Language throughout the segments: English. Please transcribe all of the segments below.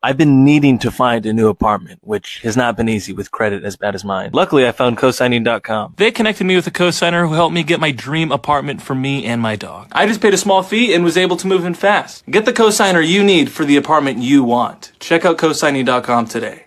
I've been needing to find a new apartment, which has not been easy with credit as bad as mine. Luckily, I found cosigning.com. They connected me with a cosigner who helped me get my dream apartment for me and my dog. I just paid a small fee and was able to move in fast. Get the cosigner you need for the apartment you want. Check out cosigning.com today.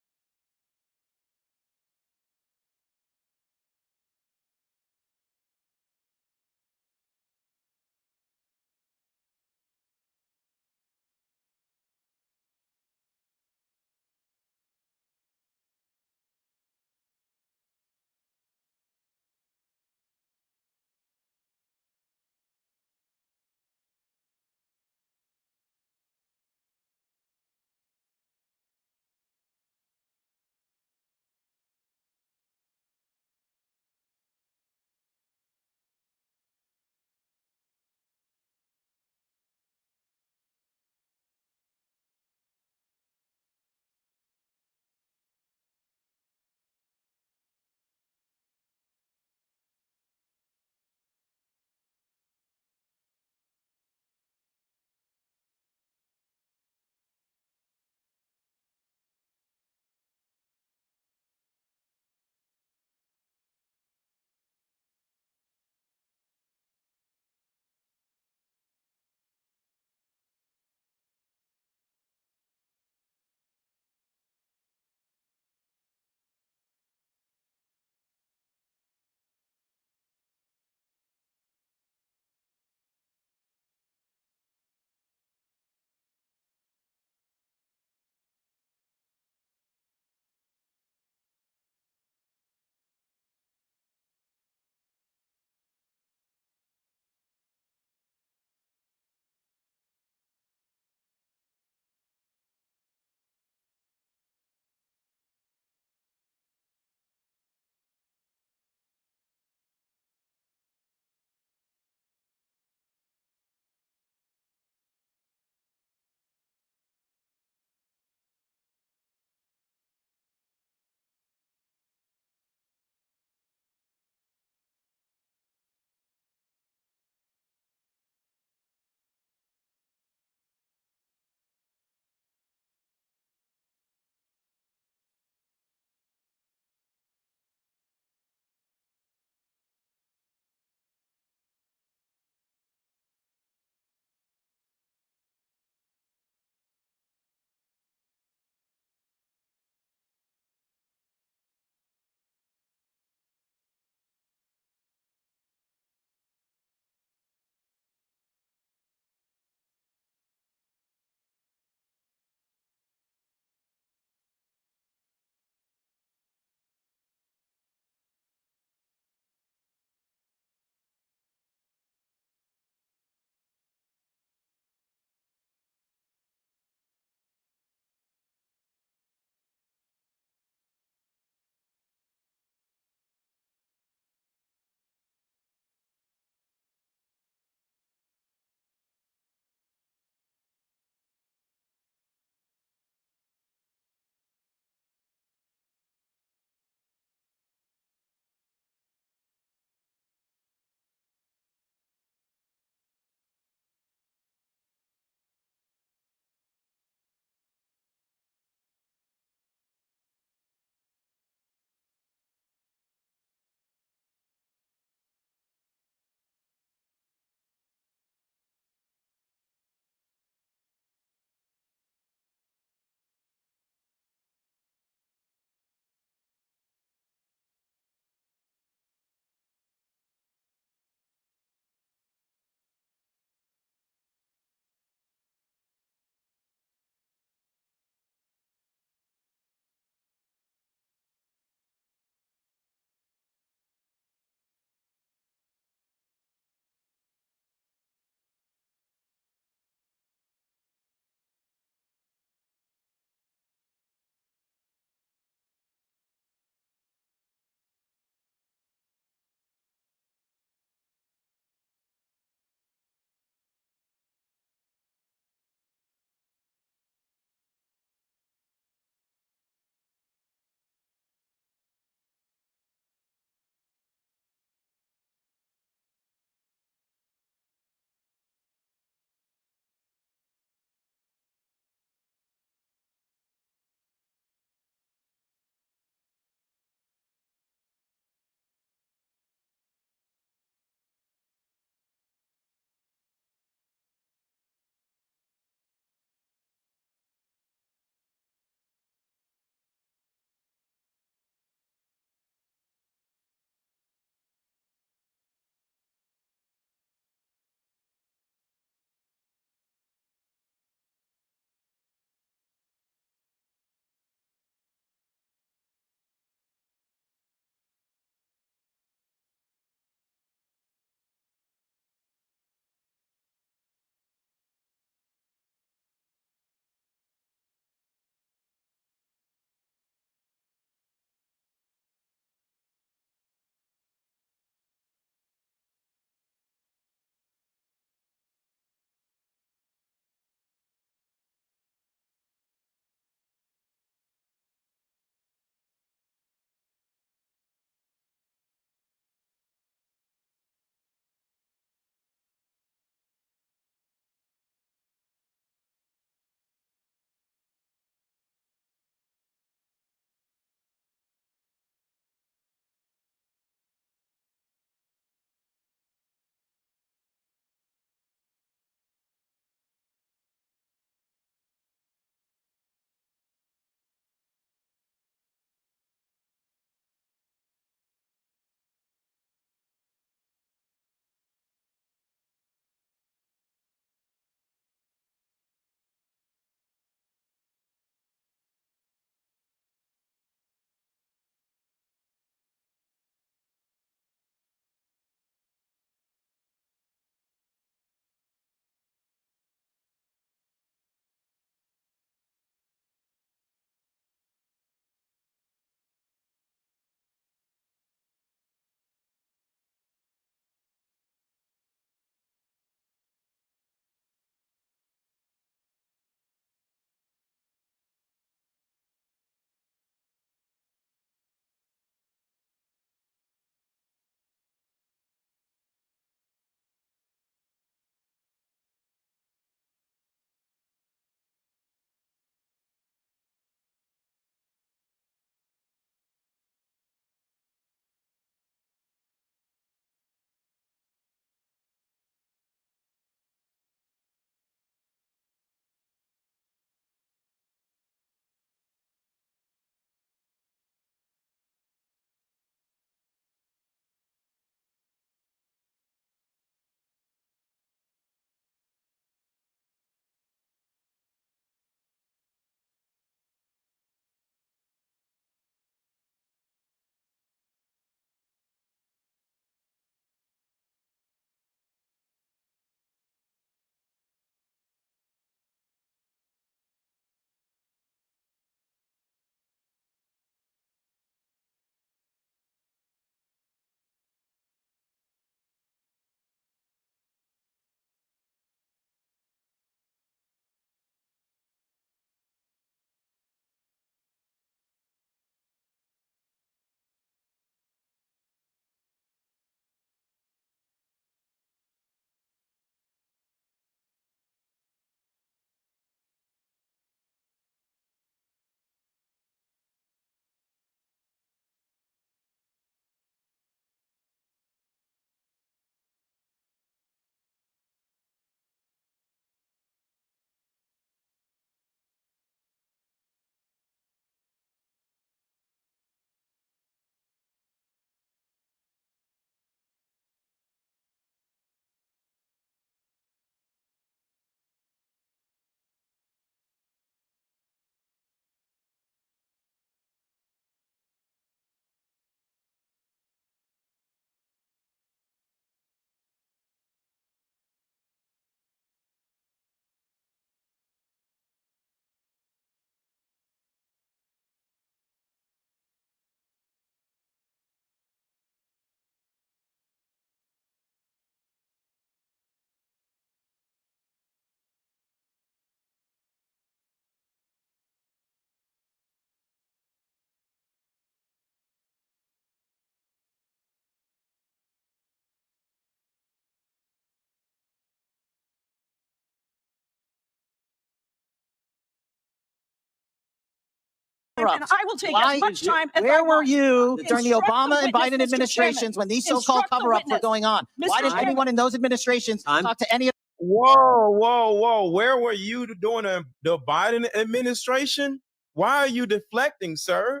And I will take as much time as Where were you during the Instruct Obama the and Biden witness, Mr. administrations Chairman. when these so-called Instruct the cover-ups were witness. going on? Mr. Why didn't Chairman. anyone in those administrations talk to any of Whoa. Where were you during the Biden administration? Why are you deflecting, sir?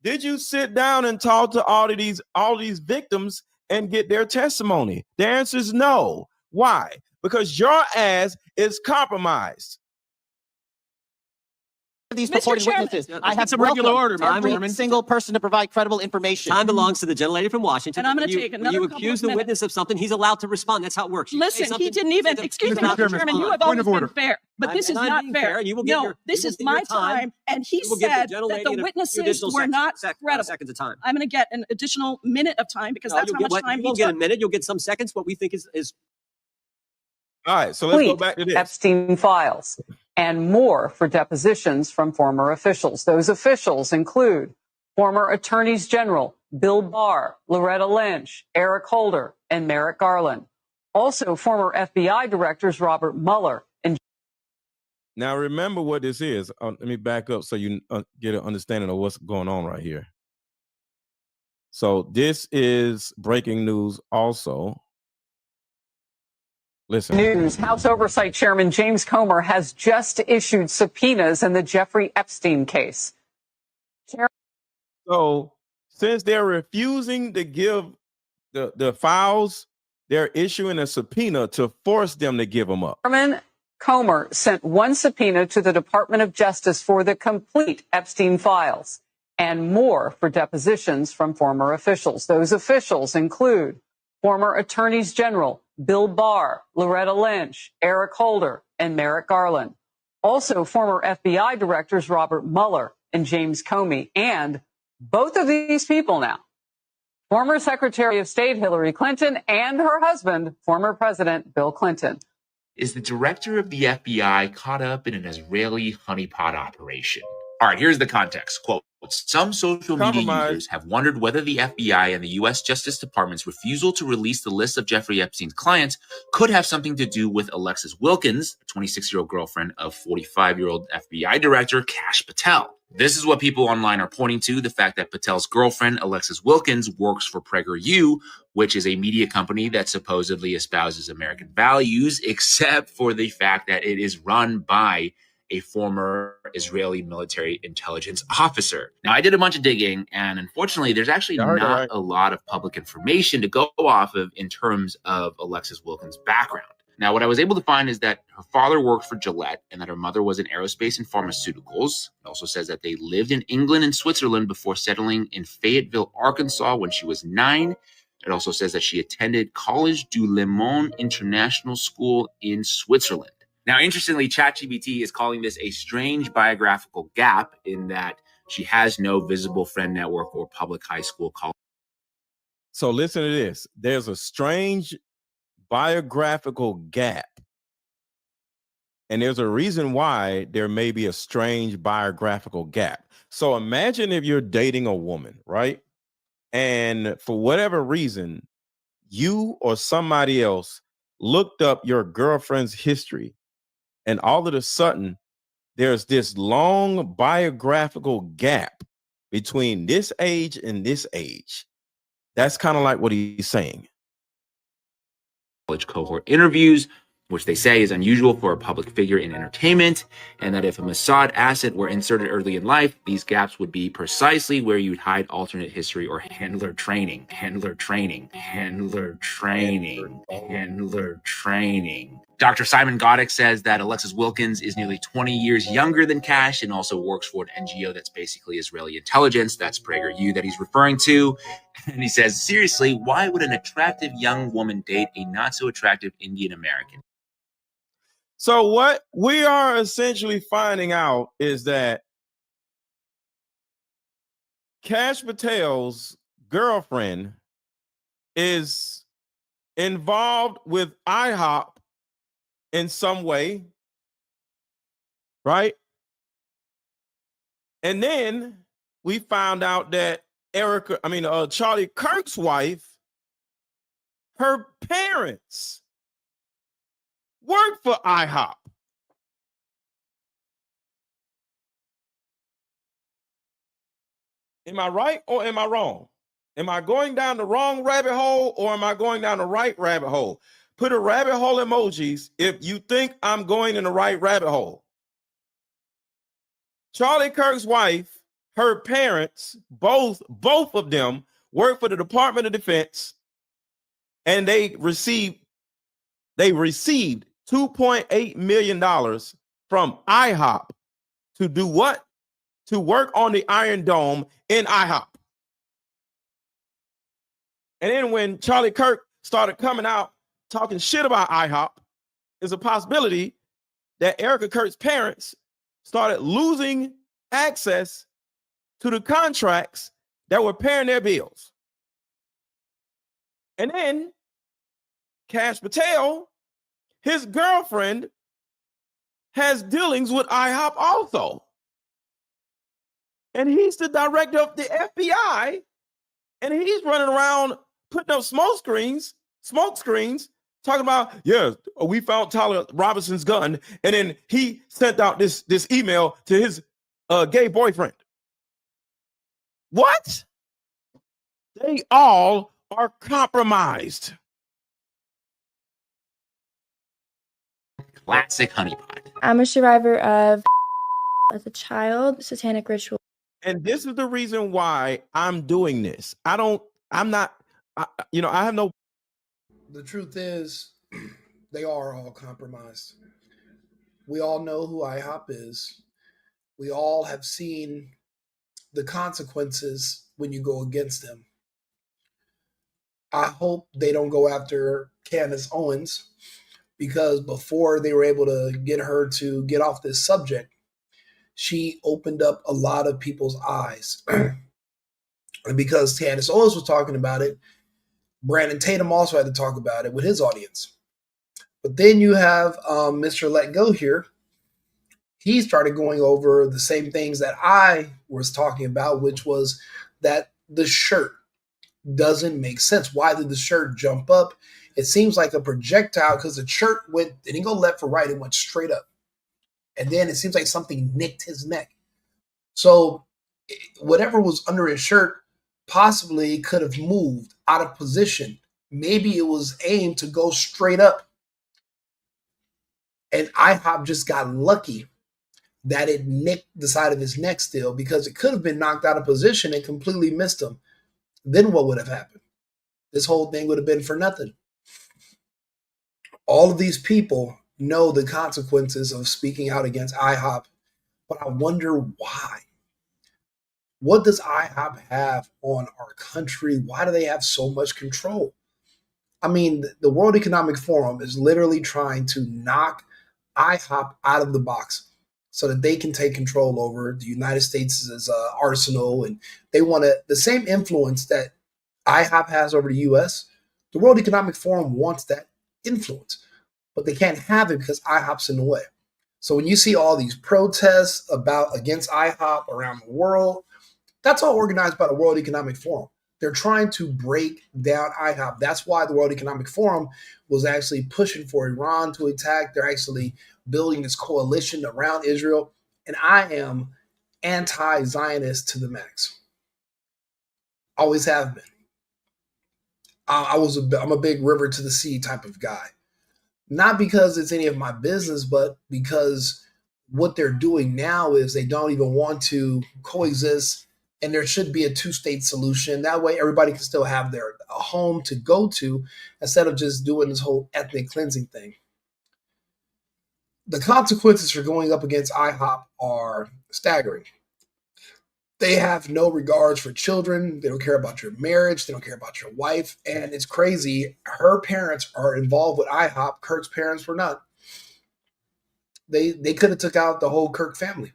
Did you sit down and talk to all these victims and get their testimony? The answer is no. Why? Because your ass is compromised. these Mr. purported Chairman. witnesses? I have some regular welcomed order, every single person to provide credible information. Time belongs to the gentlelady from Washington. And I'm going to take another You couple accuse of the minutes. witness of something, he's allowed to respond. That's how it works. You say Listen, he something, didn't even, excuse me, Mr. Chairman, you have always been fair, but this is And I'm not being fair. You will get No, your, this you will is get my your time, and he You will give said the that gentlelady the a few witnesses additional were not credible. seconds of time. I'm going to get an additional minute of time because No, that's you'll how get much time You he won't get a took. minute. You'll get some seconds. What we think is All right, so let's go back to this. Epstein files and more for depositions from former officials. Those officials include former attorneys general Bill Barr, Loretta Lynch, Eric Holder, and Merrick Garland. Also, former FBI directors Robert Mueller and Now, remember what this is. Let me back up so you get an understanding of what's going on right here. So this is breaking news also. Listen. News. House Oversight Chairman James Comer has just issued subpoenas in the Jeffrey Epstein case. So since they're refusing to give the files, they're issuing a subpoena to force them to give them up. Chairman Comer sent one subpoena to the Department of Justice for the complete Epstein files and more for depositions from former officials. Those officials include former attorneys general Bill Barr, Loretta Lynch, Eric Holder, and Merrick Garland. Also, former FBI directors Robert Mueller and James Comey, and both of these people now, former Secretary of State Hillary Clinton and her husband, former President Bill Clinton. Is the director of the FBI caught up in an Israeli honeypot operation? All right, here's the context. Quote, some social media users have wondered whether the FBI and the U.S. Justice Department's refusal to release the list of Jeffrey Epstein's clients could have something to do with Alexis Wilkins, the 26-year-old girlfriend of 45-year-old FBI Director Kash Patel. This is what people online are pointing to, the fact that Patel's girlfriend, Alexis Wilkins, works for PragerU, which is a media company that supposedly espouses American values, except for the fact that it is run by a former Israeli military intelligence officer. Now, I did a bunch of digging, and unfortunately, there's actually not a lot of public information to go off of in terms of Alexis Wilkins' background. Now, what I was able to find is that her father worked for Gillette and that her mother was in aerospace and pharmaceuticals. It also says that they lived in England and Switzerland before settling in Fayetteville, Arkansas when she was 9. It also says that she attended College du Le Monde International School in Switzerland. Now, interestingly, ChatGPT is calling this a strange biographical gap in that she has no visible friend network or public high school college. So listen to this. There's a strange biographical gap. And there's a reason why there may be a strange biographical gap. So imagine if you're dating a woman, right? And for whatever reason, you or somebody else looked up your girlfriend's history. And all of a sudden, there's this long biographical gap between this age and this age. That's kind of like what he's saying. College cohort interviews, which they say is unusual for a public figure in entertainment, and that if a Mossad asset were inserted early in life, these gaps would be precisely where you'd hide alternate history or handler training. Dr. Simon Goddick says that Alexis Wilkins is nearly 20 years younger than Kash and also works for an NGO that's basically Israeli intelligence. That's PragerU that he's referring to. And he says, seriously, why would an attractive young woman date a not so attractive Indian American? So what we are essentially finding out is that Kash Patel's girlfriend is involved with IHOP in some way, right? And then we found out that Charlie Kirk's wife, her parents work for IHOP. Am I right or am I wrong? Am I going down the wrong rabbit hole or am I going down the right rabbit hole? Put a rabbit hole emojis if you think I'm going in the right rabbit hole. Charlie Kirk's wife, her parents, both of them work for the Department of Defense, and they received $2.8 million from IHOP to do what? To work on the Iron Dome in IHOP. And then when Charlie Kirk started coming out talking shit about IHOP, there's a possibility that Erica Kirk's parents started losing access to the contracts that were paying their bills. And then Cash Patel, his girlfriend, has dealings with IHOP also. And he's the director of the FBI, and he's running around putting up smoke screens, talking about, yeah, we found Tyler Robinson's gun, and then he sent out this email to his gay boyfriend. What? They all are compromised. Classic honeypot. I'm a survivor of as a child, satanic ritual. And this is the reason why I'm doing this. I have no. The truth is, they are all compromised. We all know who IHOP is. We all have seen the consequences when you go against them. I hope they don't go after Candace Owens, because before they were able to get her to get off this subject, she opened up a lot of people's eyes. And because Candace Owens was talking about it, Brandon Tatum also had to talk about it with his audience. But then you have Mr. Let Go here. He started going over the same things that I was talking about, which was that the shirt doesn't make sense. Why did the shirt jump up? It seems like a projectile because the shirt didn't go left or right, it went straight up. And then it seems like something nicked his neck. So whatever was under his shirt possibly could have moved out of position. Maybe it was aimed to go straight up. And IHOP just got lucky that it nicked the side of his neck still, because it could have been knocked out of position and completely missed him. Then what would have happened? This whole thing would have been for nothing. All of these people know the consequences of speaking out against IHOP, but I wonder why. What does IHOP have on our country? Why do they have so much control? I mean, the World Economic Forum is literally trying to knock IHOP out of the box so that they can take control over the United States' arsenal. And they want the same influence that IHOP has over the U.S. The World Economic Forum wants that influence, but they can't have it because IHOP's in the way. So when you see all these protests against IHOP around the world, that's all organized by the World Economic Forum. They're trying to break down IHOP. That's why the World Economic Forum was actually pushing for Iran to attack. They're actually building this coalition around Israel. And I am anti-Zionist to the max. Always have been. I'm a big river to the sea type of guy. Not because it's any of my business, but because what they're doing now is they don't even want to coexist, and there should be a two-state solution. That way everybody can still have a home to go to instead of just doing this whole ethnic cleansing thing. The consequences for going up against IHOP are staggering. They have no regards for children. They don't care about your marriage. They don't care about your wife. And it's crazy. Her parents are involved with IHOP. Kirk's parents were not. They could have took out the whole Kirk family.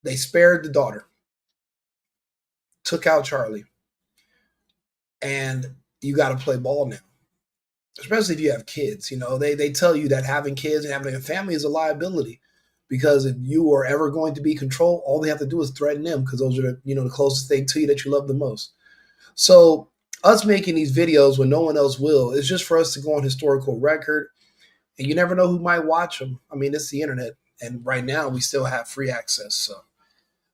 They spared the daughter. Took out Charlie. And you got to play ball now. Especially if you have kids. They tell you that having kids and having a family is a liability. Because if you are ever going to be controlled, all they have to do is threaten them, because those are the closest thing to you that you love the most. So us making these videos when no one else will is just for us to go on historical record. And you never know who might watch them. I mean, it's the internet. And right now we still have free access.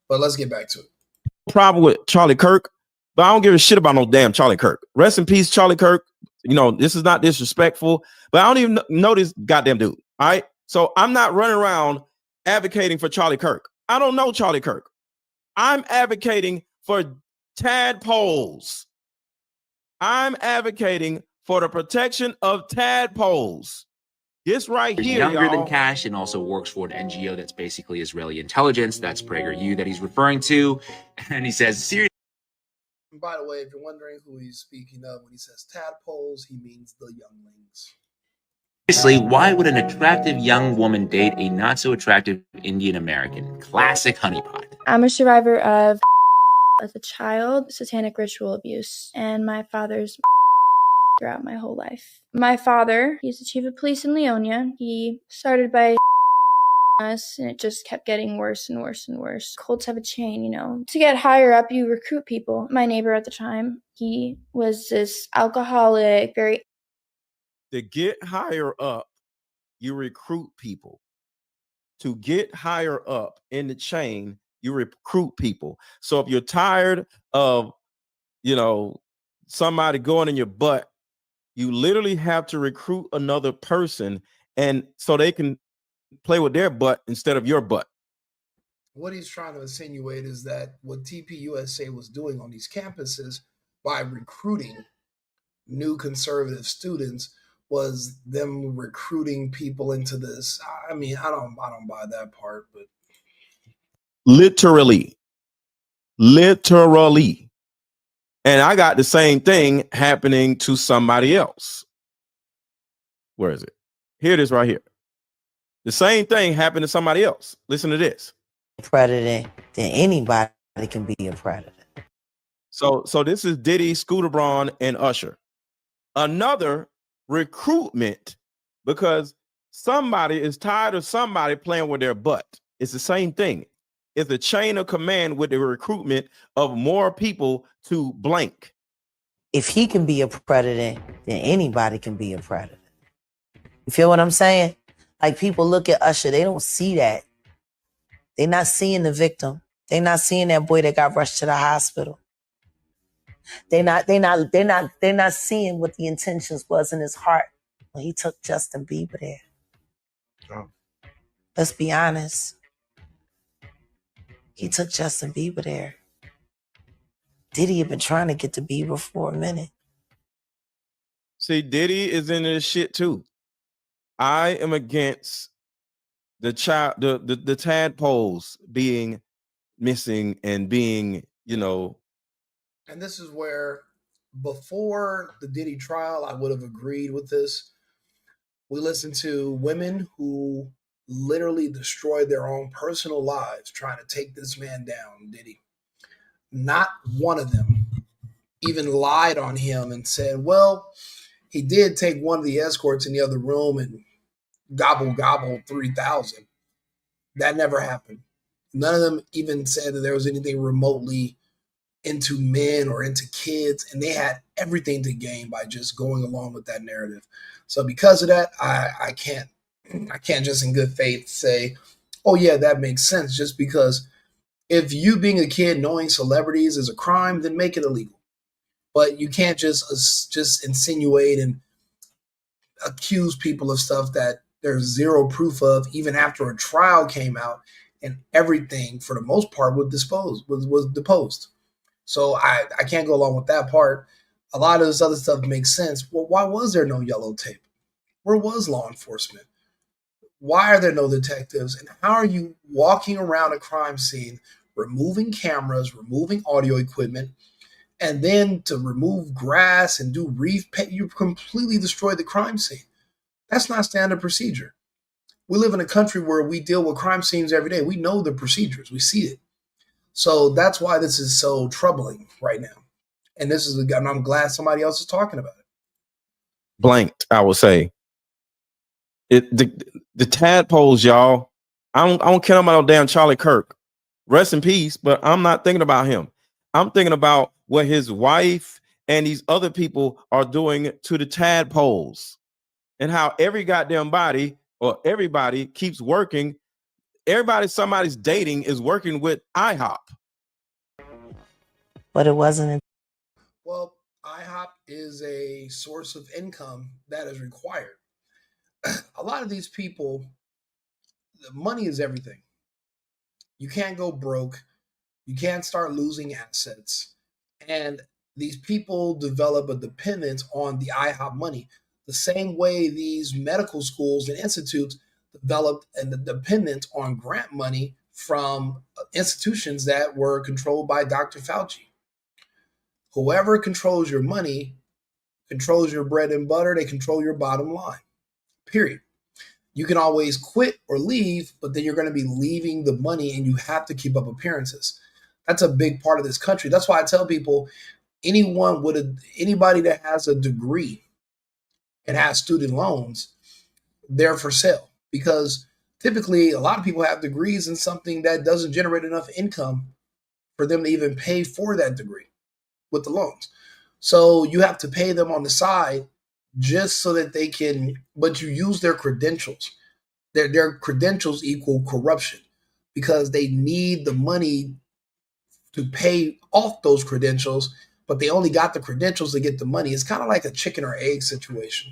But let's get back to it. problem with Charlie Kirk, but I don't give a shit about no damn Charlie Kirk. Rest in peace, Charlie Kirk. You know, this is not disrespectful, but I don't even know this goddamn dude. All right. So I'm not running around advocating for Charlie Kirk. I don't know Charlie Kirk. I'm advocating for tadpoles. I'm advocating for the protection of tadpoles. This right He's here, younger y'all. than Cash and also works for an NGO that's basically Israeli intelligence. That's PragerU that he's referring to. And he says, seriously. By the way, if you're wondering who he's speaking of when he says tadpoles, he means the younglings. Seriously, why would an attractive young woman date a not so attractive Indian American? Classic honeypot. I'm a survivor of as a child, satanic ritual abuse, and my father's throughout my whole life. My father, he's the chief of police in Leonia. He started by us, and it just kept getting worse and worse and worse. Cults have a chain, you know. To get higher up, you recruit people. My neighbor at the time, he was this alcoholic, very... To get higher up, you recruit people. To get higher up in the chain, you recruit people. So if you're tired of, you know, somebody going in your butt, you literally have to recruit another person, and so they can play with their butt instead of your butt. What he's trying to insinuate is that what TPUSA was doing on these campuses by recruiting new conservative students was them recruiting people into this. I mean, I don't buy that part, but literally. And I got the same thing happening to somebody else. Where is it? Here it is right here. The same thing happened to somebody else. Listen to this. Predator, then anybody can be a predator. So this is Diddy, Scooter Braun, and Usher. Another recruitment, because somebody is tired of somebody playing with their butt. It's the same thing. It's a chain of command with the recruitment of more people to blank. If he can be a predator, then anybody can be a predator. You feel what I'm saying? Like, people look at Usher, they don't see that. They're not seeing the victim. They're not seeing that boy that got rushed to the hospital. They're not seeing what the intentions was in his heart when he took Justin Bieber there. Oh. Let's be honest. He took Justin Bieber there. Diddy had been trying to get to Bieber for a minute. See, Diddy is in this shit too. I am against the tadpoles being missing and being, you know. And this is where, before the Diddy trial, I would have agreed with this. We listened to women who literally destroyed their own personal lives trying to take this man down, Diddy. Not one of them even lied on him and said, well, he did take one of the escorts in the other room and gobble 3,000. That never happened. None of them even said that there was anything remotely into men or into kids, and they had everything to gain by just going along with that narrative. So because of that, I can't just in good faith say, oh yeah, that makes sense. Just because if you being a kid knowing celebrities is a crime, then make it illegal. But you can't just insinuate and accuse people of stuff that there's zero proof of, even after a trial came out and everything for the most part was deposed. So I can't go along with that part. A lot of this other stuff makes sense. Well, why was there no yellow tape? Where was law enforcement? Why are there no detectives? And how are you walking around a crime scene, removing cameras, removing audio equipment, and then to remove grass and do reef pet? You completely destroyed the crime scene. That's not standard procedure. We live in a country where we deal with crime scenes every day. We know the procedures. We see it. So that's why this is so troubling right now. And and I'm glad somebody else is talking about it. Blanked, I would say. The tadpoles, y'all. I don't care about no damn Charlie Kirk. Rest in peace, but I'm not thinking about him. I'm thinking about what his wife and these other people are doing to the tadpoles, and how every goddamn body or everybody keeps working. Everybody somebody's dating is working with IHOP. but it wasn't. Well, IHOP is a source of income that is required. A lot of these people, money is everything. You can't go broke. You can't start losing assets. And these people develop a dependence on the IHOP money, the same way these medical schools and institutes developed a dependence on grant money from institutions that were controlled by Dr. Fauci. Whoever controls your money controls your bread and butter. They control your bottom line, period. You can always quit or leave, but then you're going to be leaving the money and you have to keep up appearances. That's a big part of this country. That's why I tell people anybody that has a degree and has student loans, they're for sale, because typically a lot of people have degrees in something that doesn't generate enough income for them to even pay for that degree with the loans. So you have to pay them on the side just so that they can, but you use their credentials. Their credentials equal corruption because they need the money to pay off those credentials, but they only got the credentials to get the money. It's kind of like a chicken or egg situation,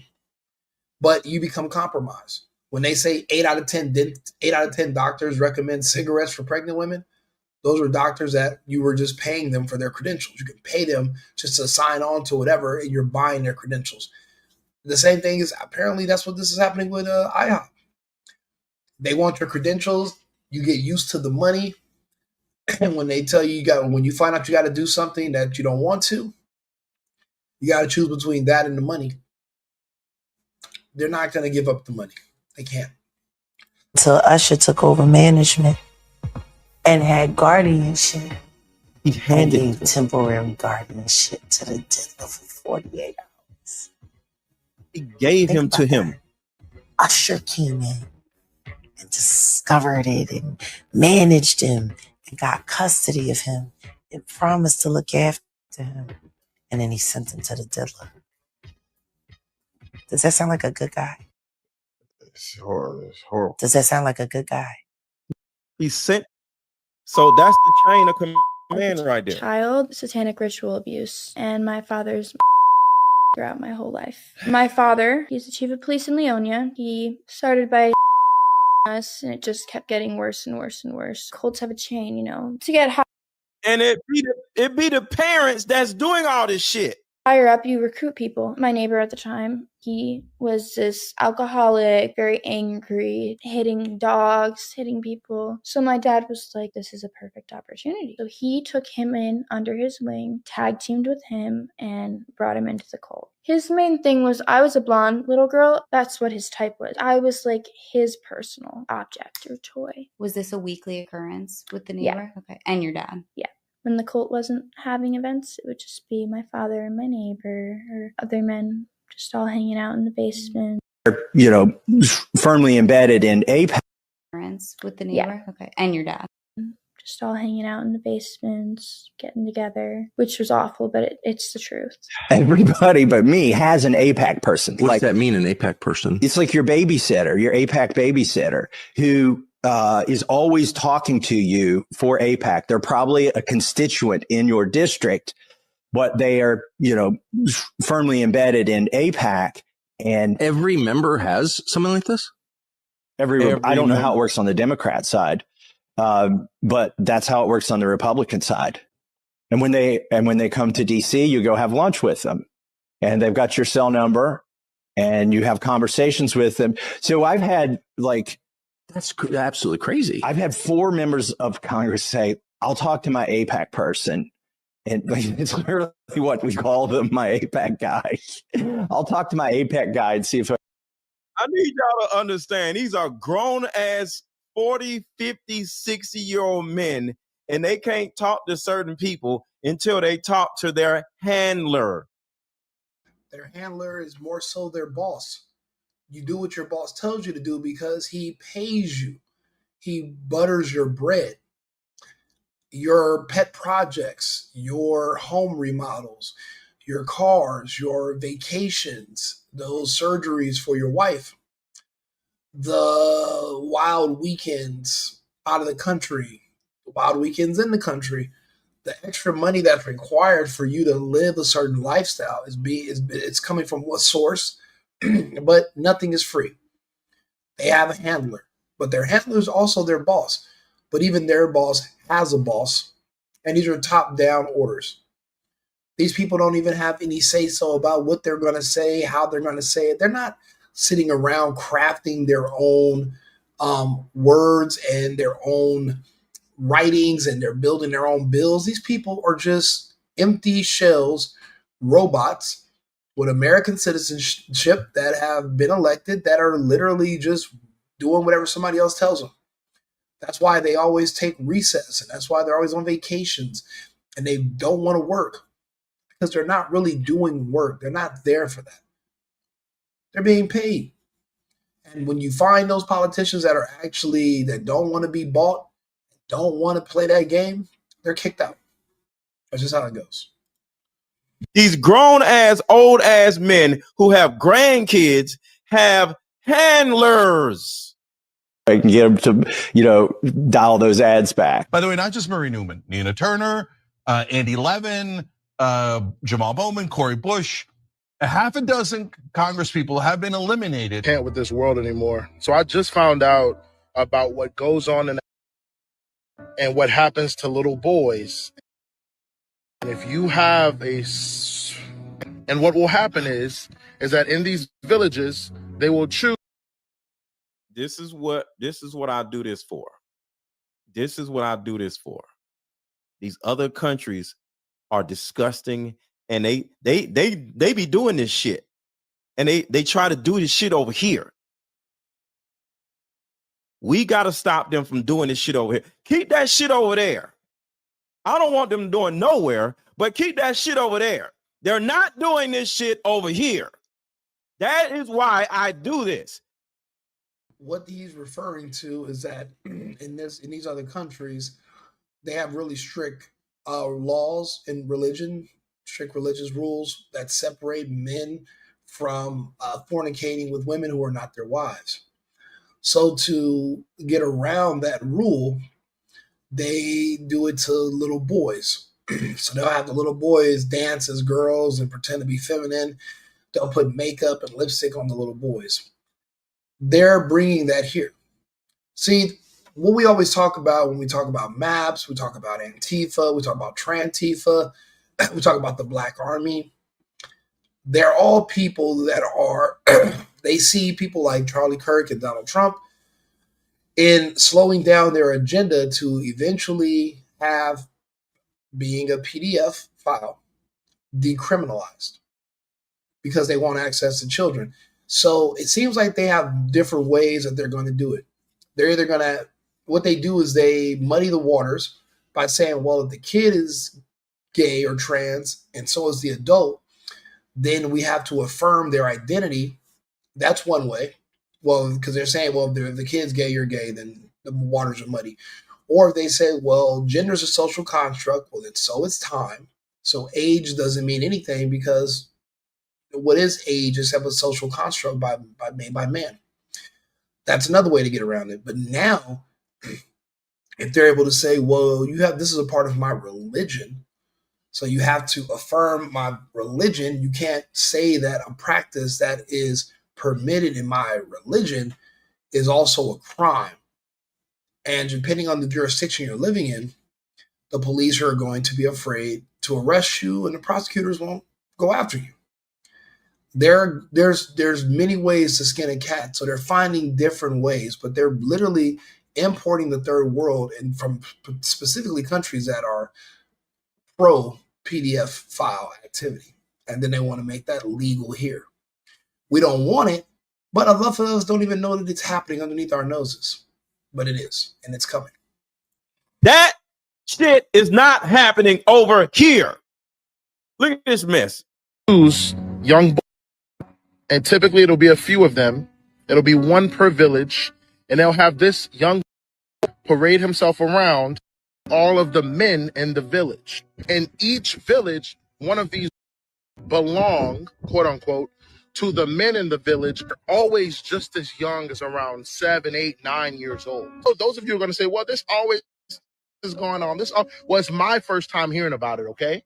but you become compromised. When they say 8 out of 10 doctors recommend cigarettes for pregnant women, those were doctors that you were just paying them for their credentials. You can pay them just to sign on to whatever, and you're buying their credentials. The same thing is apparently that's what this is happening with IHOP. They want your credentials. You get used to the money. And when they tell you when you find out you got to do something that you don't want to, you got to choose between that and the money. They're not going to give up the money. They can't. Until Usher took over management and had guardianship. He handed and gave temporary guardianship to the diddler for 48 hours. He gave him to him. Usher came in and discovered it and managed him and got custody of him and promised to look after him. And then he sent him to the diddler. Does that sound like a good guy? It's horrible. Does that sound like a good guy? He sent. So that's the chain of command right there. Child satanic ritual abuse, and my father's throughout my whole life. My father, he's the chief of police in Leonia. He started by us, and it just kept getting worse and worse and worse. Colts have a chain, to get high. And it be the parents that's doing all this shit. Higher up, you recruit people. My neighbor at the time, he was this alcoholic, very angry, hitting dogs, hitting people. So my dad was like, this is a perfect opportunity. So he took him in under his wing, tag teamed with him, and brought him into the cult. His main thing was I was a blonde little girl. That's what his type was. I was like his personal object or toy. Was this a weekly occurrence with the neighbor? Yeah. Okay. And your dad? Yeah. When the cult wasn't having events, it would just be my father and my neighbor or other men just all hanging out in the basement. Firmly embedded in APAC. With the neighbor? Yeah. Okay. And your dad? Just all hanging out in the basements, getting together, which was awful, but it's the truth. Everybody but me has an APAC person. What does that mean, an APAC person? It's like your babysitter, your APAC babysitter, who is always talking to you for APAC. They're probably a constituent in your district, but they are, firmly embedded in APAC. And every member has something like this? I don't know how it works on the Democrat side, but that's how it works on the Republican side. And when they come to DC, you go have lunch with them, and they've got your cell number, and you have conversations with them. So I've had that's absolutely crazy. I've had 4 members of Congress say, I'll talk to my APAC person. And it's literally what we call them, my APAC guy. I'll talk to my APAC guy and see if I need y'all to understand, these are grown ass 40, 50, 60-year-old men, and they can't talk to certain people until they talk to their handler. Their handler is more so their boss. You do what your boss tells you to do because he pays you. He butters your bread. Your pet projects, your home remodels, your cars, your vacations, those surgeries for your wife, the wild weekends out of the country, the wild weekends in the country, The extra money that's required for you to live a certain lifestyle it's coming from what source? But nothing is free. They have a handler, but their handler is also their boss. But even their boss has a boss, and these are top-down orders. These people don't even have any say-so about what they're going to say, how they're going to say it. They're not sitting around crafting their own words and their own writings, and they're building their own bills. These people are just empty shells, robots with American citizenship that have been elected that are literally just doing whatever somebody else tells them. That's why they always take recess, and that's why they're always on vacations, and they don't want to work because they're not really doing work. They're not there for that. They're being paid. And when you find those politicians that don't want to be bought, don't want to play that game, they're kicked out. That's just how it goes. These grown-ass, old-ass men who have grandkids have handlers. I can get them to, dial those ads back. By the way, not just Murray Newman, Nina Turner, Andy Levin, Jamal Bowman, Cori Bush, a half a dozen Congress people have been eliminated. Can't with this world anymore. So I just found out about what goes on and what happens to little boys. And if you have and what will happen is that in these villages, they will choose. This is what I do this for. This is what I do this for. These other countries are disgusting, and they be doing this shit. And they try to do this shit over here. We got to stop them from doing this shit over here. Keep that shit over there. I don't want them doing nowhere, but keep that shit over there. They're not doing this shit over here. That is why I do this. What he's referring to is that in these other countries, they have really strict laws in religion, strict religious rules that separate men from fornicating with women who are not their wives. So to get around that rule, they do it to little boys. So they'll have the little boys dance as girls and pretend to be feminine. They'll put makeup and lipstick on the little boys. They're bringing that here. See, what we always talk about when we talk about MAPS, we talk about Antifa, we talk about Trantifa, we talk about the Black Army. They're all people that are, they see people like Charlie Kirk and Donald Trump in slowing down their agenda to eventually have being a PDF file decriminalized because they want access to children. So it seems like they have different ways that they're going to do it. They're either going to, what they do is they muddy the waters by saying, well, if the kid is gay or trans and so is the adult, then we have to affirm their identity. That's one way. Well, because they're saying, well, if the kid's gay, you're gay, then the waters are muddy. Or if they say, well, gender is a social construct, well, then so it's time. So age doesn't mean anything because what is age except a social construct made by man? That's another way to get around it. But now, if they're able to say, well, this is a part of my religion, so you have to affirm my religion. You can't say that a practice that is permitted in my religion is also a crime. And depending on the jurisdiction you're living in, the police are going to be afraid to arrest you and the prosecutors won't go after you. There's many ways to skin a cat. So they're finding different ways, but they're literally importing the third world and from specifically countries that are pro PDF file activity. And then they want to make that legal here. We don't want it, but a lot of us don't even know that it's happening underneath our noses. But it is, and it's coming. That shit is not happening over here. Look at this mess. Choose young boys, and typically it'll be a few of them. It'll be one per village, and they'll have this young boy parade himself around all of the men in the village. In each village, one of these belong, quote unquote, to the men in the village are always just as young as around 7, 8, 9 years old. So those of you are going to say, well, this always is going on? This was my first time hearing about it, okay?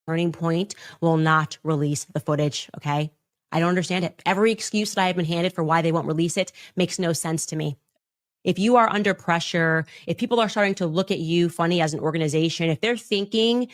Turning Point will not release the footage, okay? I don't understand it. Every excuse that I have been handed for why they won't release it makes no sense to me. If you are under pressure, if people are starting to look at you funny as an organization, if they're thinking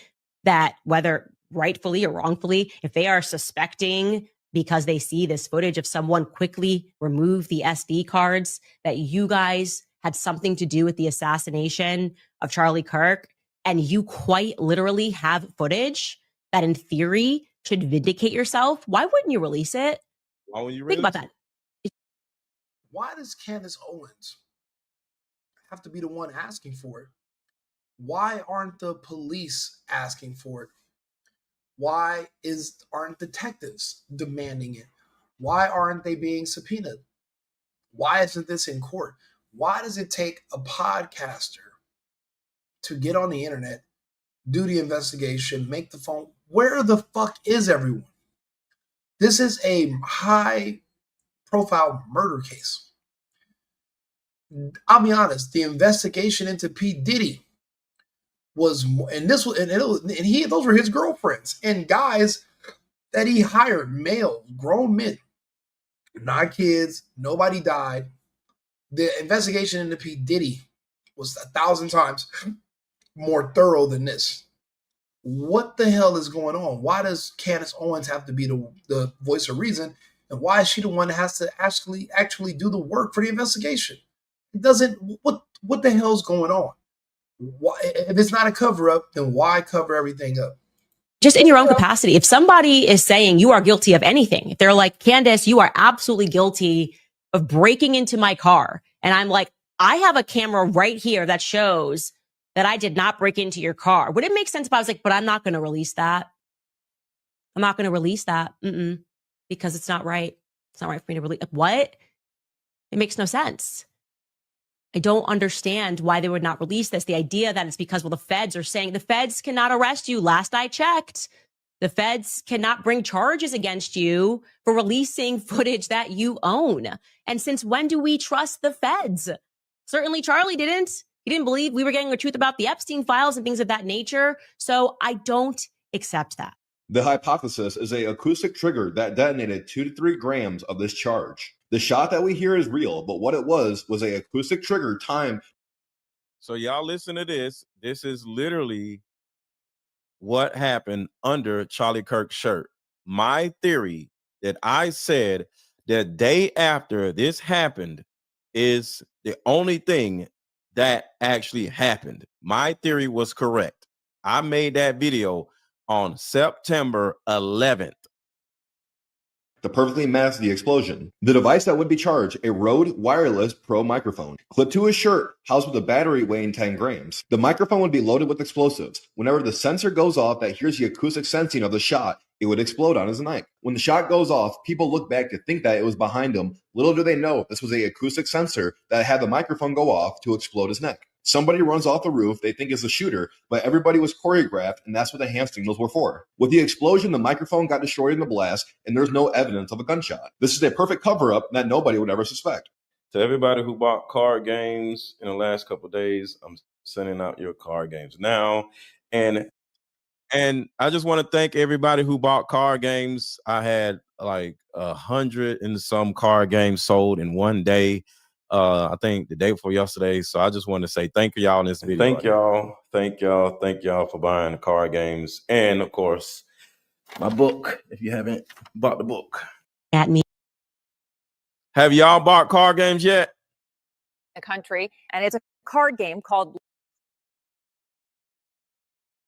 that, whether rightfully or wrongfully, if they are suspecting because they see this footage of someone quickly remove the SD cards, that you guys had something to do with the assassination of Charlie Kirk, and you quite literally have footage that in theory should vindicate yourself, why wouldn't you release it? Why would you Think about that. Why does Candace Owens have to be the one asking for it? Why aren't the police asking for it? Why aren't detectives demanding it? Why aren't they being subpoenaed? Why isn't this in court? Why does it take a podcaster to get on the internet, do the investigation, make the phone? Where the fuck is everyone? This is a high profile murder case. I'll be honest, the investigation into P. Diddy those were his girlfriends and guys that he hired, male, grown men, not kids, nobody died. The investigation into P. Diddy was 1,000 times more thorough than this. What the hell is going on? Why does Candace Owens have to be the voice of reason? And why is she the one that has to actually do the work for the investigation? It doesn't, what the hell's going on? Why, if it's not a cover up, then why cover everything up? Just in your own capacity. If somebody is saying you are guilty of anything, if they're like, Candace, you are absolutely guilty of breaking into my car. And I'm like, I have a camera right here that shows that I did not break into your car. Would it make sense if I was like, but I'm not going to release that? I'm not going to release that. Because it's not right. It's not right for me to release. What? It makes no sense. I don't understand why they would not release this. The idea that it's because, well, the feds are saying the feds cannot arrest you. Last I checked, the feds cannot bring charges against you for releasing footage that you own. And since when do we trust the feds? Certainly Charlie didn't. He didn't believe we were getting the truth about the Epstein files and things of that nature. So I don't accept that. The hypothesis is an acoustic trigger that detonated 2 to 3 grams of this charge. The shot that we hear is real, but what it was an acoustic trigger timed. So y'all listen to this. This is literally what happened under Charlie Kirk's shirt. My theory that I said the day after this happened is the only thing that actually happened. My theory was correct. I made that video on September 11th. To perfectly mask the explosion. The device that would be charged, a Rode Wireless Pro microphone, clipped to his shirt, housed with a battery weighing 10 grams. The microphone would be loaded with explosives. Whenever the sensor goes off that hears the acoustic sensing of the shot, it would explode on his neck. When the shot goes off, people look back to think that it was behind him. Little do they know this was an acoustic sensor that had the microphone go off to explode his neck. Somebody runs off the roof, they think it's a shooter, but everybody was choreographed, and that's what the hand signals were for. With the explosion, the microphone got destroyed in the blast, and there's no evidence of a gunshot. This is a perfect cover-up that nobody would ever suspect. To everybody who bought card games in the last couple of days, I'm sending out your card games now. And I just want to thank everybody who bought card games. I had like 100 and some card games sold in one day. I think the day before yesterday. So I just want to say thank y'all in this video. Thank y'all for buying the card games. And of course, my book, if you haven't bought the book. At me. Have y'all bought card games yet? The country, and it's a card game called.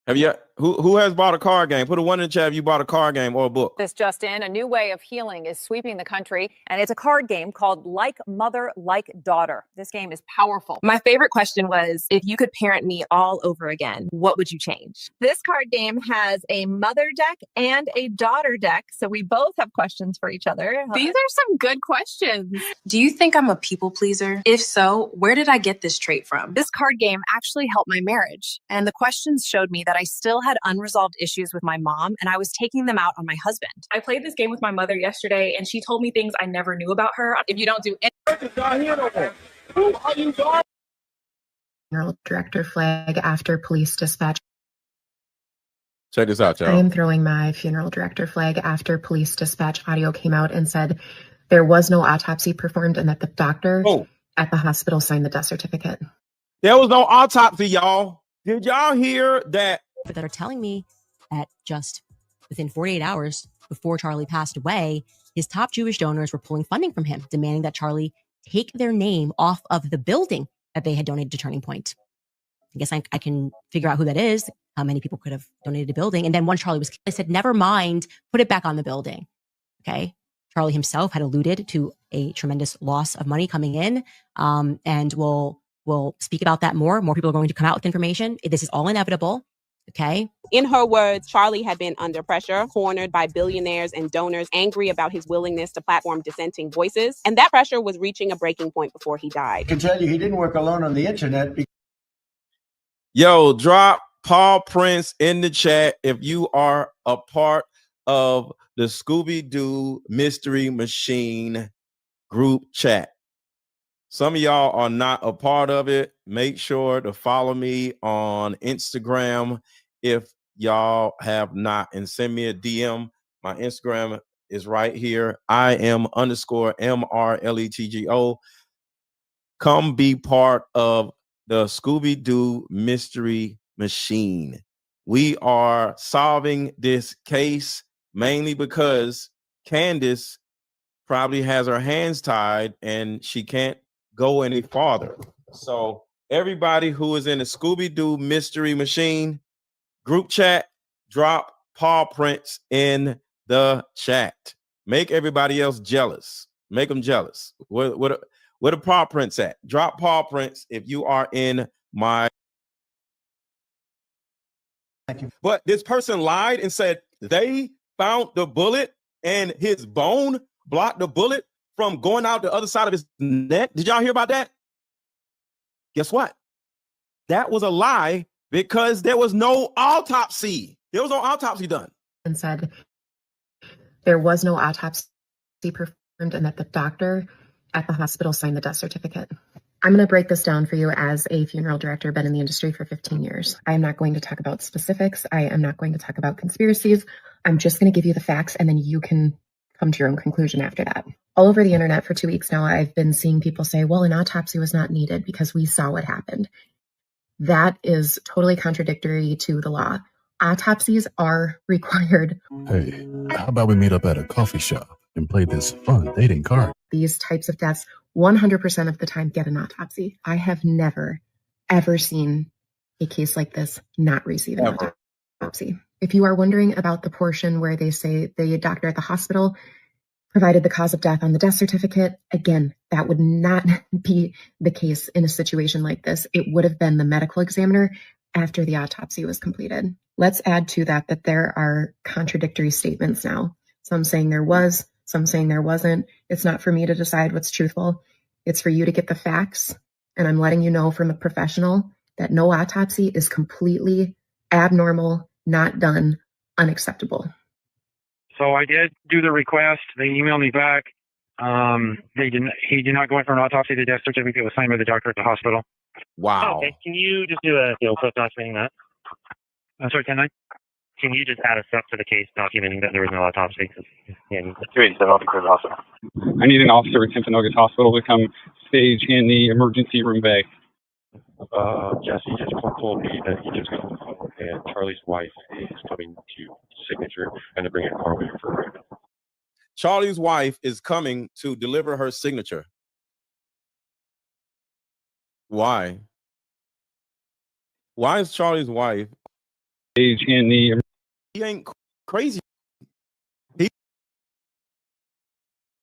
Have you? Who has bought a card game? Put a 1 in the chat if you bought a card game or a book. This just in, a new way of healing is sweeping the country, and it's a card game called Like Mother, Like Daughter. This game is powerful. My favorite question was, if you could parent me all over again, what would you change? This card game has a mother deck and a daughter deck, so we both have questions for each other. These are some good questions. Do you think I'm a people pleaser? If so, where did I get this trait from? This card game actually helped my marriage, and the questions showed me that I still had unresolved issues with my mom, and I was taking them out on my husband. I played this game with my mother yesterday, and she told me things I never knew about her. If you don't do any work Funeral director flag after police dispatch. Check this out, I y'all. am throwing my funeral director flag after police dispatch audio came out and said there was no autopsy performed and that the doctor at the hospital signed the death certificate. There was no autopsy, y'all. Did y'all hear that? That are telling me that just within 48 hours before Charlie passed away, his top Jewish donors were pulling funding from him, demanding that Charlie take their name off of the building that they had donated to Turning Point. I guess I can figure out who that is, how many people could have donated a building. And then once Charlie was killed, I said, never mind, put it back on the building. Okay. Charlie himself had alluded to a tremendous loss of money coming in. And we'll speak about that more. More people are going to come out with information. This is all inevitable. Okay. In her words, Charlie had been under pressure, cornered by billionaires and donors, angry about his willingness to platform dissenting voices. And that pressure was reaching a breaking point before he died. I can tell you he didn't work alone on the internet. Yo, drop Paul Prince in the chat if you are a part of the Scooby-Doo Mystery Machine group chat. Some of y'all are not a part of it. Make sure to follow me on Instagram if y'all have not, and send me a DM. My Instagram is right here. I am _MRLETGO. Come be part of the Scooby-Doo Mystery Machine. We are solving this case mainly because Candace probably has her hands tied and she can't go any farther. So everybody who is in the Scooby-Doo Mystery Machine group chat, drop Paw Prints in the chat. Make everybody else jealous. Make them jealous. Where the Paw Prints at? Drop Paw Prints if you are in my. Thank you. But this person lied and said they found the bullet and his bone blocked the bullet from going out the other side of his neck. Did y'all hear about that? Guess what? That was a lie because there was no autopsy. There was no autopsy done. And said there was no autopsy performed and that the doctor at the hospital signed the death certificate. I'm going to break this down for you as a funeral director, been in the industry for 15 years. I am not going to talk about specifics. I am not going to talk about conspiracies. I'm just going to give you the facts and then you can come to your own conclusion after that. All over the internet for 2 weeks now, I've been seeing people say, well, an autopsy was not needed because we saw what happened. That is totally contradictory to the law. Autopsies are required. Hey, how about we meet up at a coffee shop and play this fun dating card? These types of deaths 100% of the time get an autopsy. I have never, ever seen a case like this not receive an autopsy. If you are wondering about the portion where they say the doctor at the hospital provided the cause of death on the death certificate, again, that would not be the case in a situation like this. It would have been the medical examiner after the autopsy was completed. Let's add to that there are contradictory statements now. Some saying there was, some saying there wasn't. It's not for me to decide what's truthful. It's for you to get the facts. And I'm letting you know from a professional that no autopsy is completely abnormal, not done, unacceptable. So I did do the request. They emailed me back. He did not go in for an autopsy. The death certificate was signed by the doctor at the hospital. Wow. Okay. Can you just do a quick documenting that? I'm sorry, can I? Can you just add a step to the case documenting that there was no autopsy? I need an officer at Timpanogos Hospital to come stage in the emergency room bay. Jesse just told me that he just got on the phone and Charlie's wife is coming to signature and they're bringing a car with her for right now. Charlie's wife is coming to deliver her signature. Why? Why is Charlie's wife stage in the? He ain't crazy.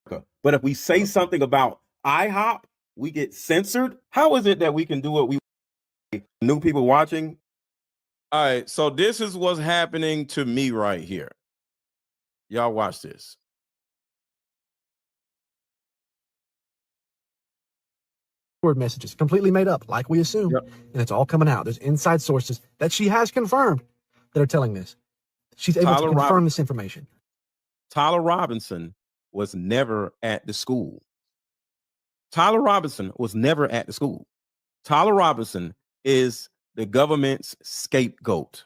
But if we say something about IHOP, we get censored. How is it that we can do what we new people watching? All right, so this is what's happening to me right here. Y'all watch this. Word messages completely made up, like we assumed, and it's all coming out. There's inside sources that she has confirmed that are telling this. She's able to confirm this information. Tyler Robinson was never at the school. Tyler Robinson was never at the school. Tyler Robinson is the government's scapegoat.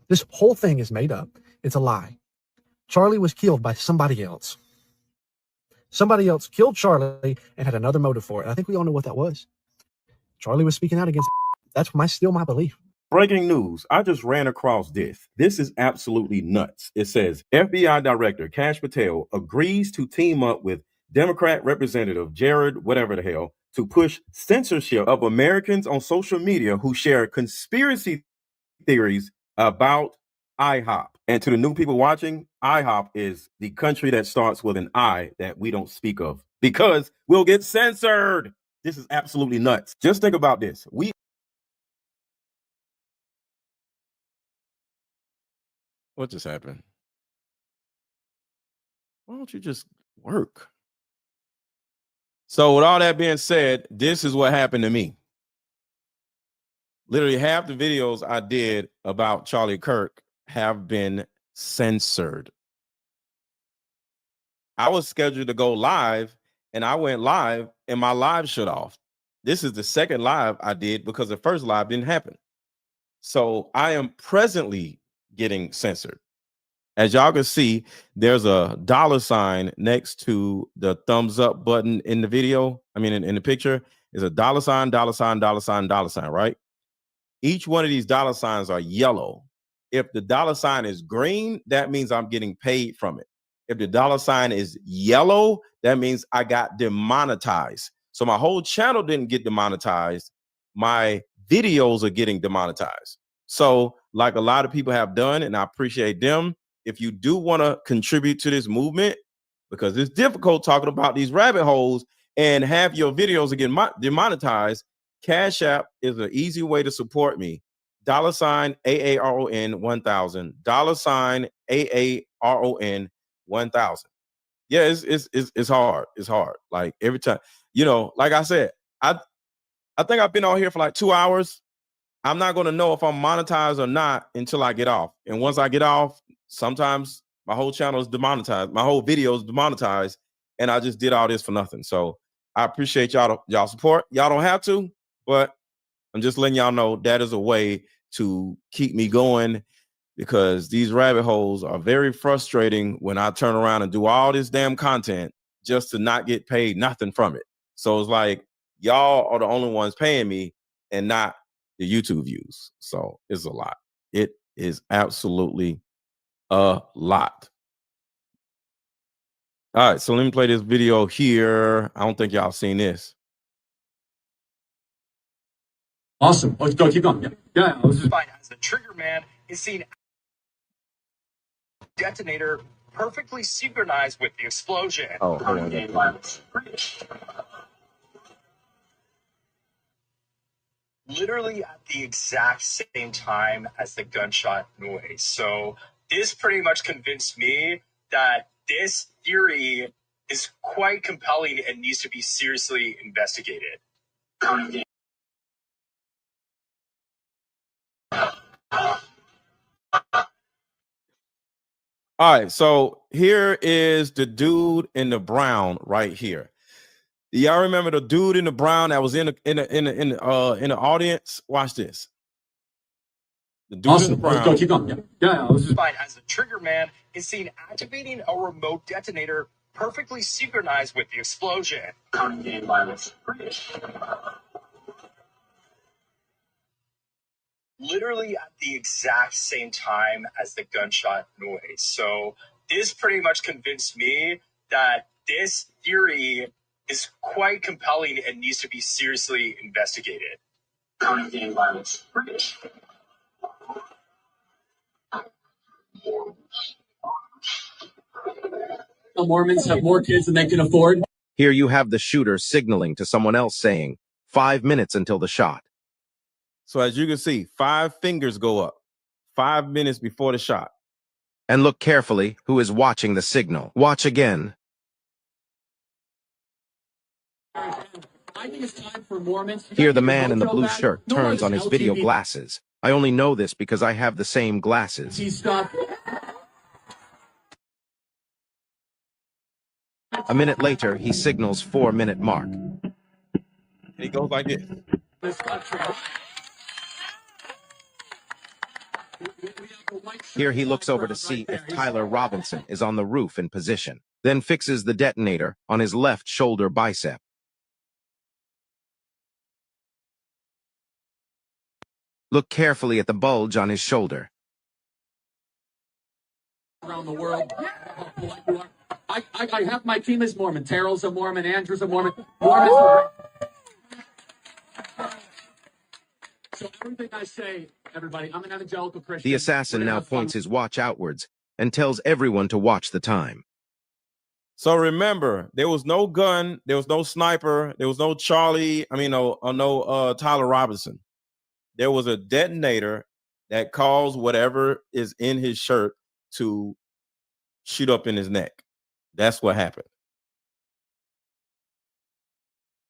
This whole thing is made up. It's a lie. Charlie was killed by somebody else. Somebody else killed Charlie and had another motive for it. I think we all know what that was. Charlie was speaking out against. That's still my belief. Breaking news. I just ran across this. This is absolutely nuts. It says FBI Director Kash Patel agrees to team up with Democrat Representative Jared, whatever the hell, to push censorship of Americans on social media who share conspiracy theories about IHOP. And to the new people watching, IHOP is the country that starts with an I that we don't speak of because we'll get censored. This is absolutely nuts. Just think about this. What just happened? Why don't you just work? So with all that being said, this is what happened to me. Literally half the videos I did about Charlie Kirk have been censored. I was scheduled to go live and I went live and my live shut off. This is the second live I did because the first live didn't happen. So I am presently getting censored. As y'all can see, there's a $sign next to the thumbs up button in the video. I mean, in the picture is a $sign, right? Each one of these $signs are yellow. If the $sign is green, that means I'm getting paid from it. If the $sign is yellow, that means I got demonetized. So my whole channel didn't get demonetized. My videos are getting demonetized. So like a lot of people have done, and I appreciate them, if you do want to contribute to this movement, because it's difficult talking about these rabbit holes and have your videos again demonetized, Cash App is an easy way to support me. $AARON 1000. $AARON 1000. Yeah, it's hard. It's hard. Like every time, like I said, I think I've been on here for like 2 hours. I'm not going to know if I'm monetized or not until I get off. And once I get off, sometimes my whole channel is demonetized. My whole video is demonetized. And I just did all this for nothing. So I appreciate y'all support. Y'all don't have to, but I'm just letting y'all know that is a way to keep me going, because these rabbit holes are very frustrating when I turn around and do all this damn content just to not get paid nothing from it. So it's like, y'all are the only ones paying me and not the YouTube views. So it's a lot. It is absolutely a lot. All right, so let me play this video here. I don't think y'all seen this. Awesome. Let's go. Keep going. Yeah. This is fine. As the trigger man is seen detonator perfectly synchronized with the explosion. Oh, hold on. Literally at the exact same time as the gunshot noise. So this pretty much convinced me that this theory is quite compelling and needs to be seriously investigated. All right, so here is the dude in the brown right here. Do y'all remember the dude in the brown that was in the audience? Watch this. The dude Awesome. in the brown. Let's go. Keep going. Yeah. This is fine. As the trigger man is seen activating a remote detonator perfectly synchronized with the explosion. Game violence. Literally at the exact same time as the gunshot noise. So this pretty much convinced me that this theory is quite compelling and needs to be seriously investigated. Game violence. The Mormons have more kids than they can afford. Here you have the shooter signaling to someone else saying, 5 minutes until the shot. So as you can see, 5 fingers go up 5 minutes before the shot. And look carefully who is watching the signal. Watch again. I think it's time for Mormons. Here the man in the blue shirt turns on his video glasses. I only know this because I have the same glasses. He stopped. A minute later, he signals 4-minute mark. And he goes like this. Here he looks over to see if Tyler Robinson is on the roof in position, then fixes the detonator on his left shoulder bicep. Look carefully at the bulge on his shoulder. Around the world, I have my team is Mormon. Terrell's a Mormon. Andrew's a Mormon. So everything I say, everybody, I'm an evangelical Christian. The assassin now points his watch outwards and tells everyone to watch the time. So remember, there was no gun, there was no sniper, there was no Tyler Robinson. There was a detonator that caused whatever is in his shirt to shoot up in his neck. That's what happened.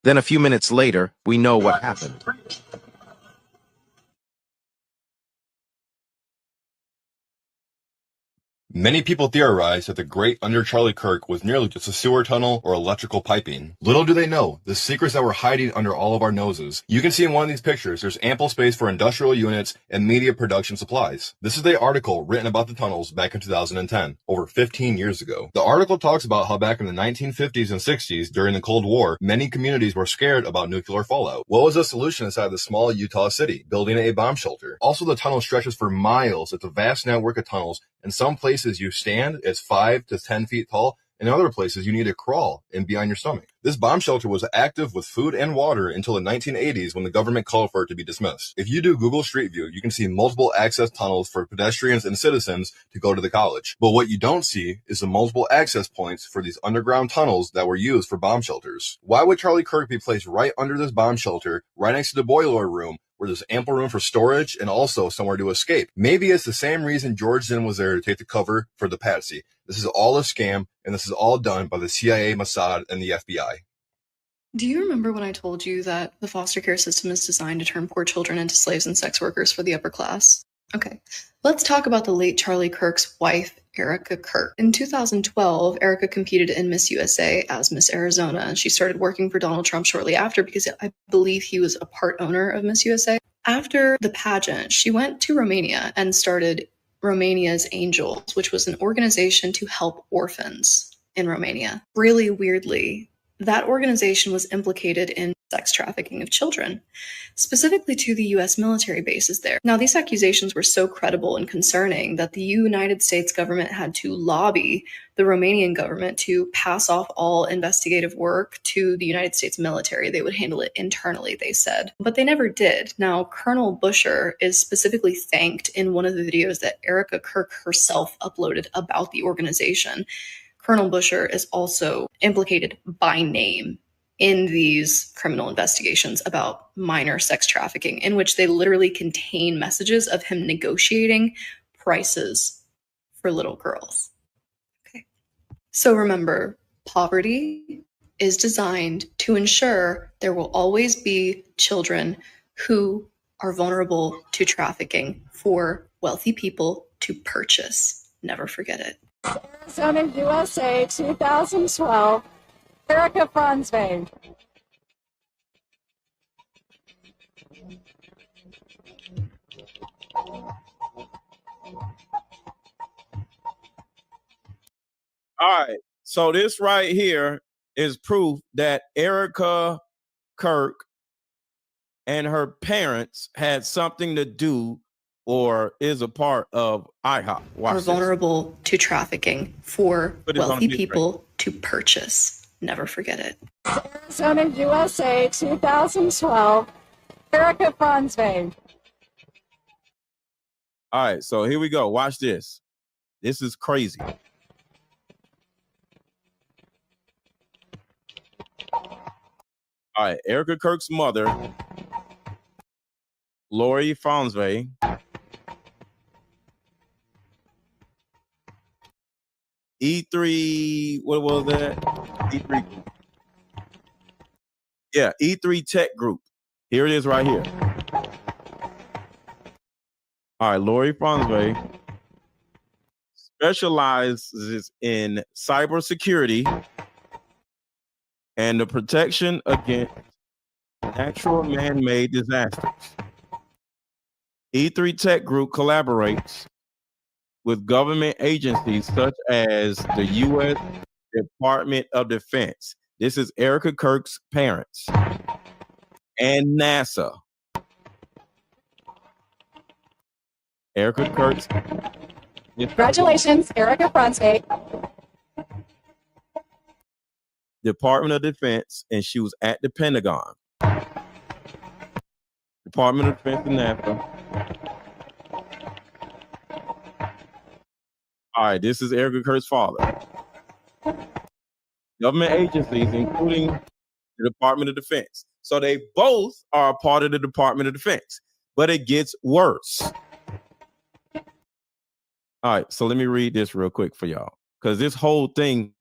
Then a few minutes later, we know what happened. Many people theorize that the great under Charlie Kirk was nearly just a sewer tunnel or electrical piping. Little do they know the secrets that were hiding under all of our noses. You can see in one of these pictures, there's ample space for industrial units and media production supplies. This is the article written about the tunnels back in 2010, over 15 years ago. The article talks about how back in the 1950s and 60s, during the Cold War, many communities were scared about nuclear fallout. What was the solution inside the small Utah city? Building a bomb shelter. Also, the tunnel stretches for miles. It's a vast network of tunnels. In some places you stand, it's 5 to 10 feet tall. In other places you need to crawl and be on your stomach. This bomb shelter was active with food and water until the 1980s when the government called for it to be dismissed. If you do Google Street View, you can see multiple access tunnels for pedestrians and citizens to go to the college. But what you don't see is the multiple access points for these underground tunnels that were used for bomb shelters. Why would Charlie Kirk be placed right under this bomb shelter, right next to the boiler room, where there's ample room for storage and also somewhere to escape? Maybe it's the same reason George Zinn was there to take the cover for the patsy. This is all a scam, and this is all done by the CIA, Mossad, and the FBI. Do you remember when I told you that the foster care system is designed to turn poor children into slaves and sex workers for the upper class? Okay, let's talk about the late Charlie Kirk's wife, Erica Kirk. In 2012, Erica competed in Miss USA as Miss Arizona, and she started working for Donald Trump shortly after because I believe he was a part owner of Miss USA. After the pageant, she went to Romania and started Romania's Angels, which was an organization to help orphans in Romania. Really weirdly, that organization was implicated in sex trafficking of children, specifically to the US military bases there. Now, these accusations were so credible and concerning that the United States government had to lobby the Romanian government to pass off all investigative work to the United States military. They would handle it internally, they said, but they never did. Now, Colonel Busher is specifically thanked in one of the videos that Erica Kirk herself uploaded about the organization. Colonel Busher is also implicated by name in these criminal investigations about minor sex trafficking, in which they literally contain messages of him negotiating prices for little girls. Okay. So remember, poverty is designed to ensure there will always be children who are vulnerable to trafficking for wealthy people to purchase. Never forget it. Arizona, USA, 2012, Erica Franzway. All right, so this right here is proof that Erica Kirk and her parents had something to do or is a part of IHOP. Watch are this. Vulnerable to trafficking for wealthy people to purchase. Never forget it. Arizona, USA, 2012, Erica Franzway. All right, so here we go. Watch this. This is crazy. All right, Erica Kirk's mother, Lori Franzway, E3, what was that? E3. Yeah, E3 Tech Group. Here it is right here. All right, Lori Franzway specializes in cybersecurity and the protection against natural man-made disasters. E3 Tech Group collaborates with government agencies such as the U.S. Department of Defense. This is Erica Kirk's parents and NASA. Erica Kirk's. Congratulations, Erica Brunswick. Department of Defense, and she was at the Pentagon. Department of Defense and NASA. All right, this is Erica Kirk's father. Government agencies, including the Department of Defense. So they both are a part of the Department of Defense, but it gets worse. All right, so let me read this real quick for y'all, because this whole thing,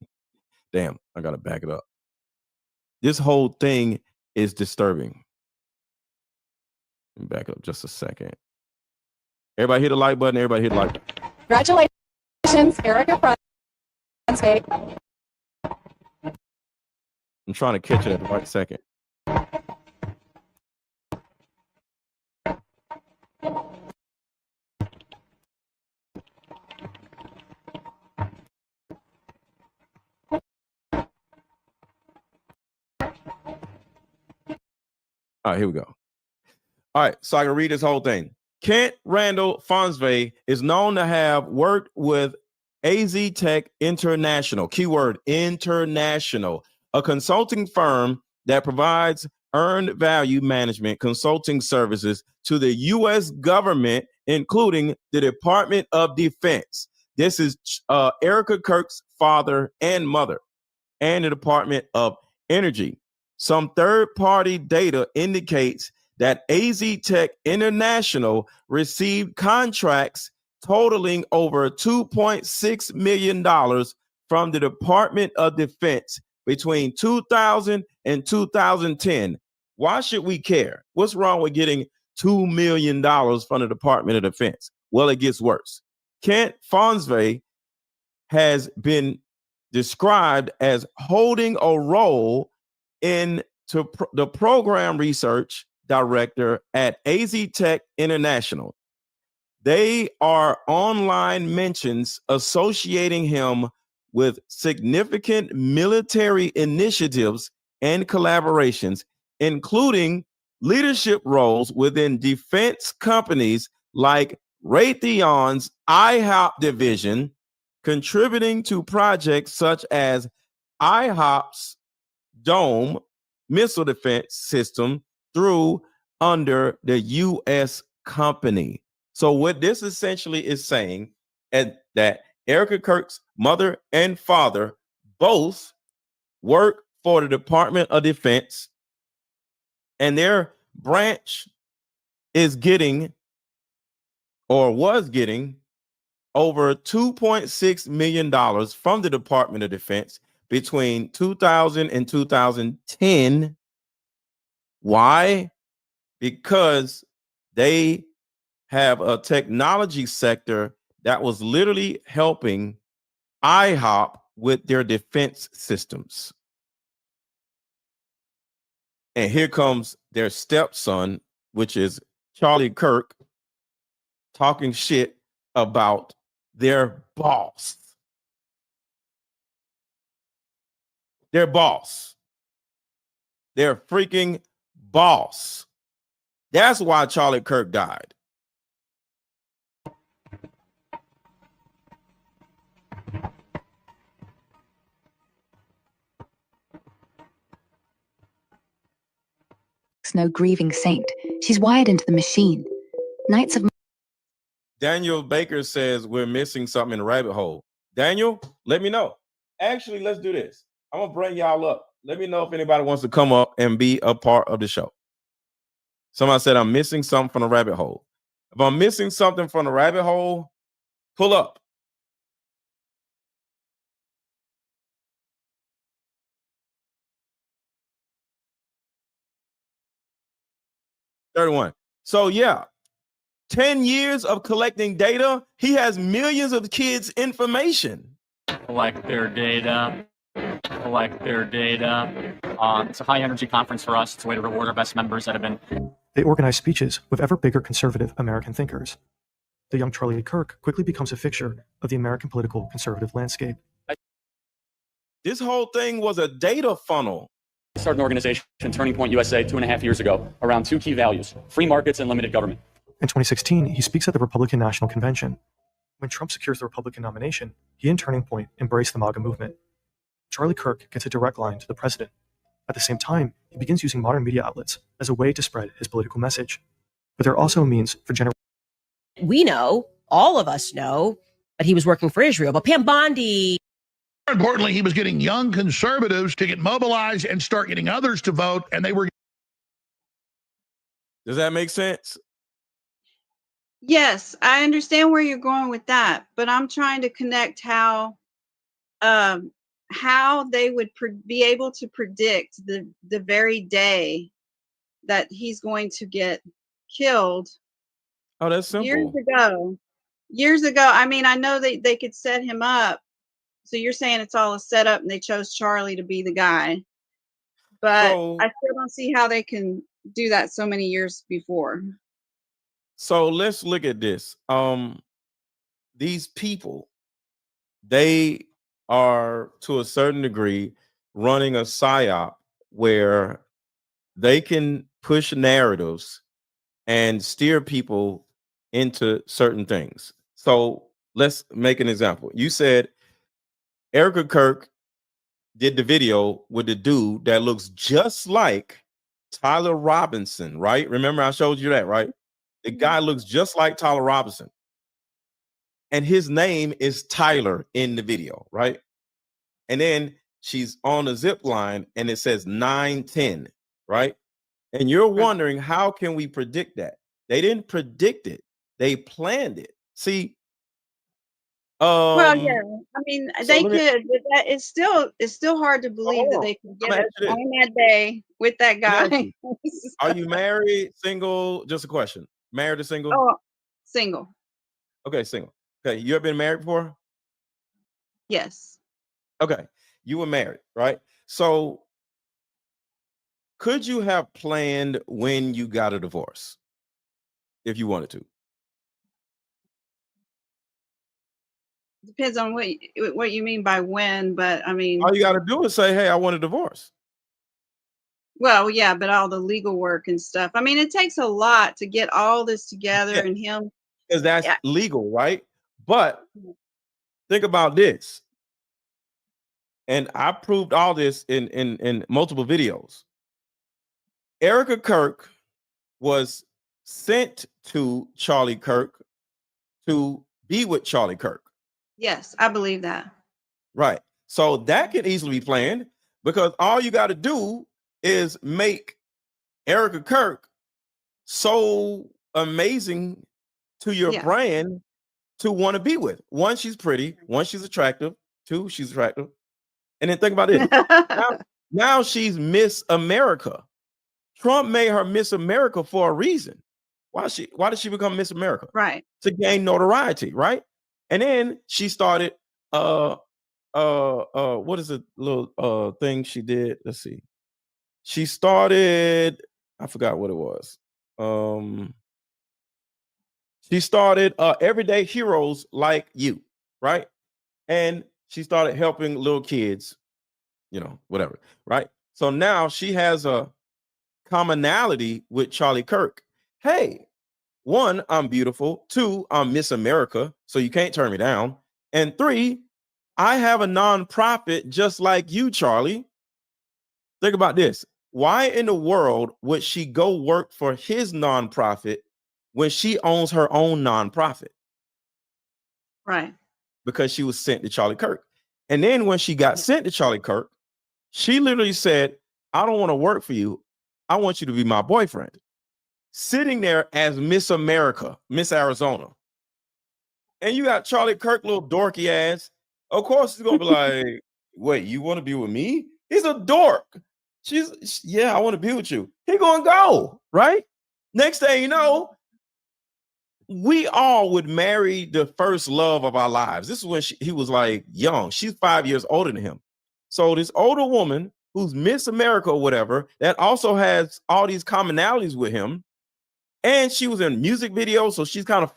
damn, I got to back it up. This whole thing is disturbing. Let me back up just a second. Everybody hit the like button. Everybody hit the like button. Congratulations, Erica Brunswick. I'm trying to catch it at the right second. All right, here we go. All right, so I can read this whole thing. Kent Randall Fonsvay is known to have worked with AZ Tech International, keyword international, a consulting firm that provides earned value management consulting services to the U.S. government, including the Department of Defense. This is Erica Kirk's father and mother, and the Department of Energy. Some third-party data indicates that AZ Tech International received contracts totaling over $2.6 million from the Department of Defense between 2000 and 2010. Why should we care? What's wrong with getting $2 million from the Department of Defense? Well, it gets worse. Kent Fonsvay has been described as holding a role in the program research director at AZ Tech International. They are online mentions associating him with significant military initiatives and collaborations, including leadership roles within defense companies like Raytheon's IHOP division, contributing to projects such as IHOP's Dome missile defense system through under the U.S. company. So what this essentially is saying is that Erica Kirk's mother and father both work for the Department of Defense, and their branch is getting or was getting over $2.6 million from the Department of Defense between 2000 and 2010. Why? Because they have a technology sector that was literally helping IHOP with their defense systems. And here comes their stepson, which is Charlie Kirk, talking shit about their boss. Their boss. Their freaking boss. That's why Charlie Kirk died. No grieving saint. She's wired into the machine. Knights of... Daniel Baker says we're missing something in the rabbit hole. Daniel, let me know. Actually, let's do this. I'm going to bring y'all up. Let me know if anybody wants to come up and be a part of the show. Somebody said I'm missing something from the rabbit hole. If I'm missing something from the rabbit hole, pull up. $31. So yeah, 10 years of collecting data. He has millions of kids' information. Collect their data. collect their data. It's a high energy conference for us. It's a way to reward our best members that have been. They organize speeches with ever bigger conservative American thinkers. The young Charlie Kirk quickly becomes a fixture of the American political conservative landscape. This whole thing was a data funnel. I started an organization, Turning Point USA, 2.5 years ago, around two key values: free markets and limited government. In 2016, he speaks at the Republican National Convention. When Trump secures the Republican nomination, he and Turning Point embrace the MAGA movement. Charlie Kirk gets a direct line to the president. At the same time, he begins using modern media outlets as a way to spread his political message. But they're also a means for We know, all of us know, that he was working for Israel. But Pam Bondi. More importantly, he was getting young conservatives to get mobilized and start getting others to vote, and they were. Does that make sense? Yes, I understand where you're going with that, but I'm trying to connect how they would be able to predict the very day that he's going to get killed. Oh, that's simple. Years ago. I mean, I know they could set him up. So you're saying it's all a setup and they chose Charlie to be the guy. But I still don't see how they can do that so many years before. So let's look at this. These people, they are to a certain degree running a psyop where they can push narratives and steer people into certain things. So let's make an example. You said Erica Kirk did the video with the dude that looks just like Tyler Robinson, right? Remember I showed you that, right? The guy looks just like Tyler Robinson. And his name is Tyler in the video, right? And then she's on a zip line and it says 910, right? And you're wondering, how can we predict that? They didn't predict it. They planned it. See, well, yeah, I mean, they could, but that it's still hard to believe that they could get it on that day with that guy. Are you married, single? Just a question. Married or single? Oh, single. Okay, single. Okay, you ever been married before? Yes. Okay, you were married, right? So could you have planned when you got a divorce if you wanted to? Depends on what you mean by when, but I mean, all you got to do is say, hey, I want a divorce. Well, yeah, but all the legal work and stuff. I mean, it takes a lot to get all this together and him. Because that's legal, right? But think about this. And I proved all this in multiple videos. Erica Kirk was sent to Charlie Kirk to be with Charlie Kirk. Yes, I believe that. Right. So that can easily be planned because all you got to do is make Erica Kirk so amazing to your brand to want to be with. One, she's pretty. One, she's attractive. Two, she's attractive. And then think about this. now she's Miss America. Trump made her Miss America for a reason. Why did she become Miss America? Right. To gain notoriety, right? And then she started what is the little thing she did? Let's see. She started, I forgot what it was. She started Everyday Heroes Like You, right? And she started helping little kids, you know, whatever, right? So now she has a commonality with Charlie Kirk. Hey, one, I'm beautiful. Two, I'm Miss America, so you can't turn me down. And three, I have a nonprofit just like you, Charlie. Think about this. Why in the world would she go work for his nonprofit when she owns her own nonprofit? Right. Because she was sent to Charlie Kirk. And then when she got sent to Charlie Kirk, she literally said, I don't want to work for you. I want you to be my boyfriend. Sitting there as Miss America, Miss Arizona. And you got Charlie Kirk, little dorky ass. Of course, he's going to be like, wait, you want to be with me? He's a dork. Yeah, I want to be with you. He going to go, right? Next thing you know, we all would marry the first love of our lives. This is when he was like young. She's 5 years older than him. So this older woman who's Miss America or whatever, that also has all these commonalities with him, and she was in music videos, so she's kind of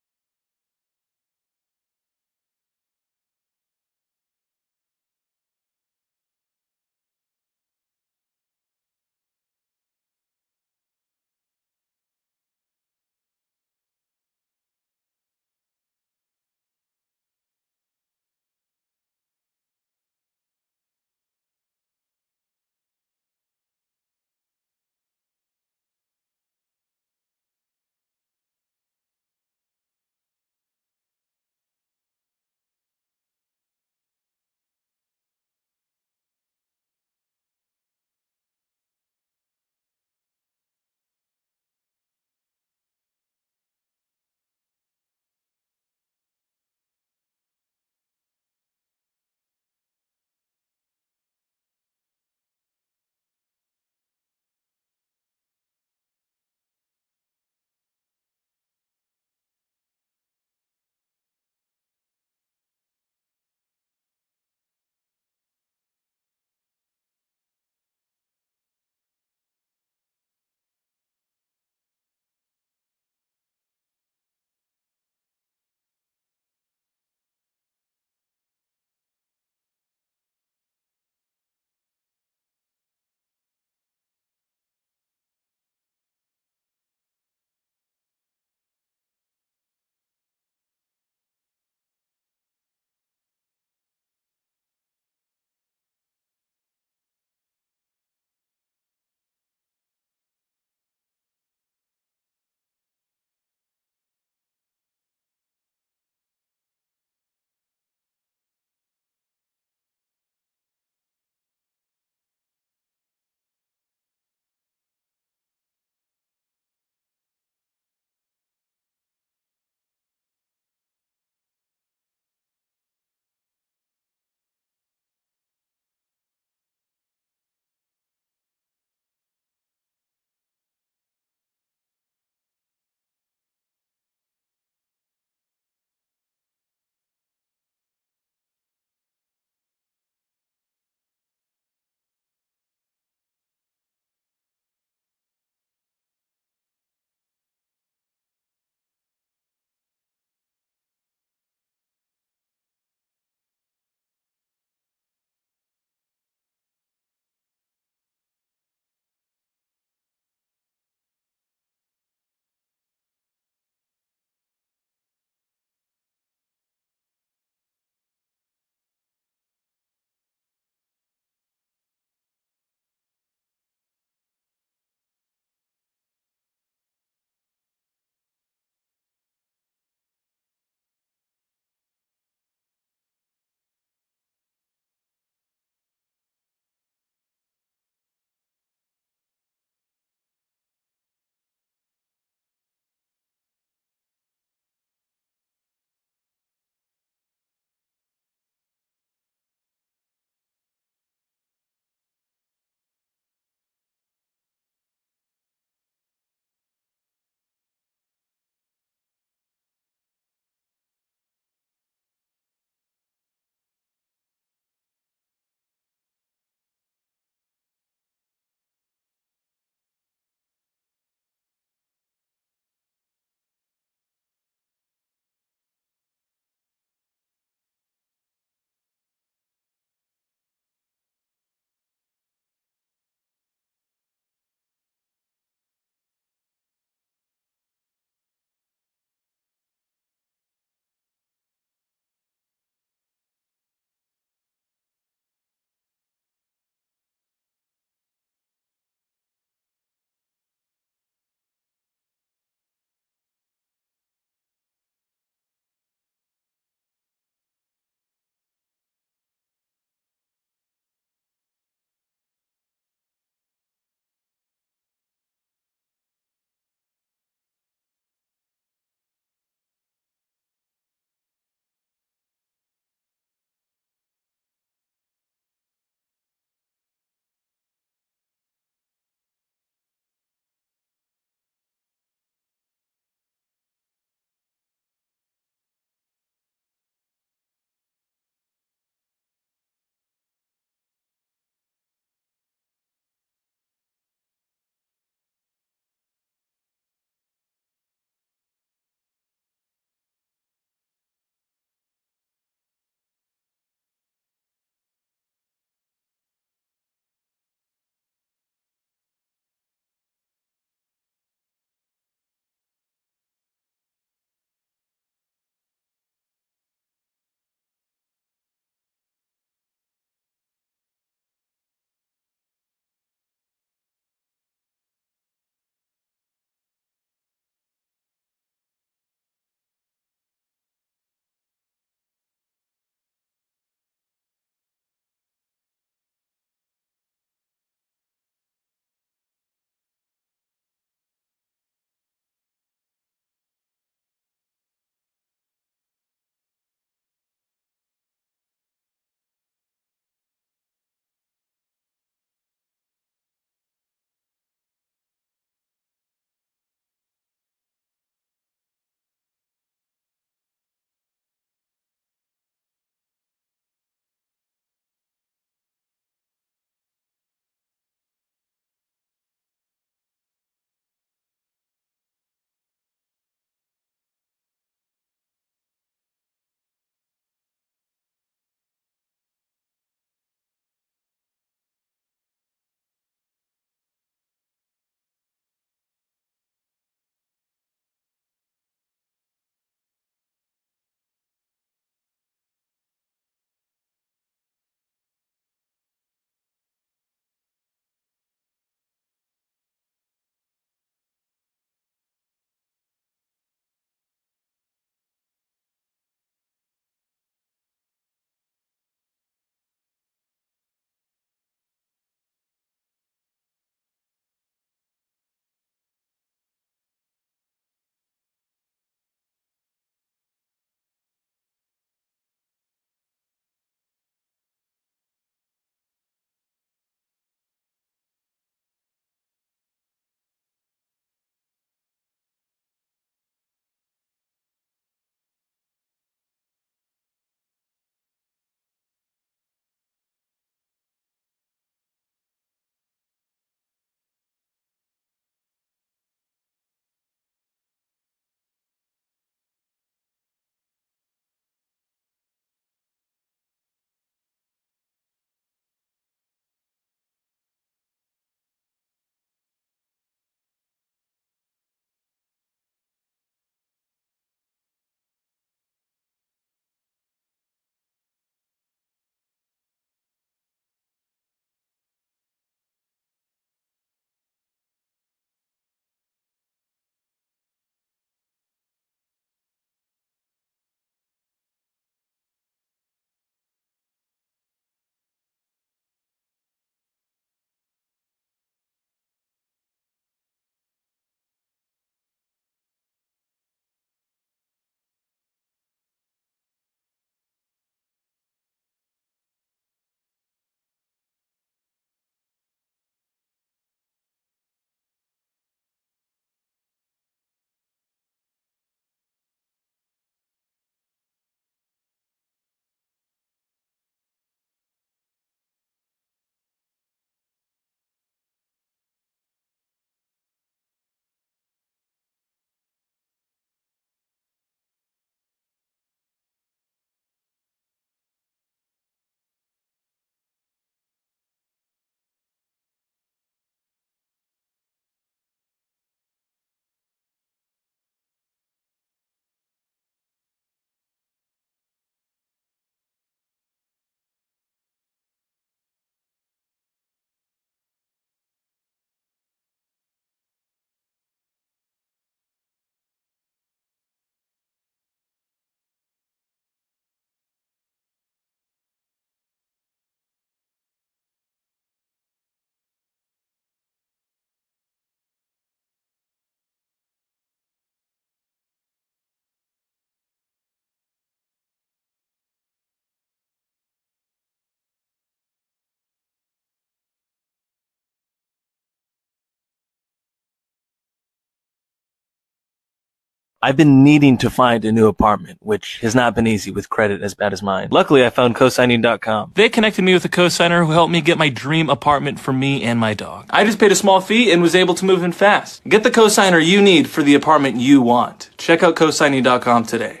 I've been needing to find a new apartment, which has not been easy with credit as bad as mine. Luckily, I found cosigning.com. They connected me with a cosigner who helped me get my dream apartment for me and my dog. I just paid a small fee and was able to move in fast. Get the cosigner you need for the apartment you want. Check out cosigning.com today.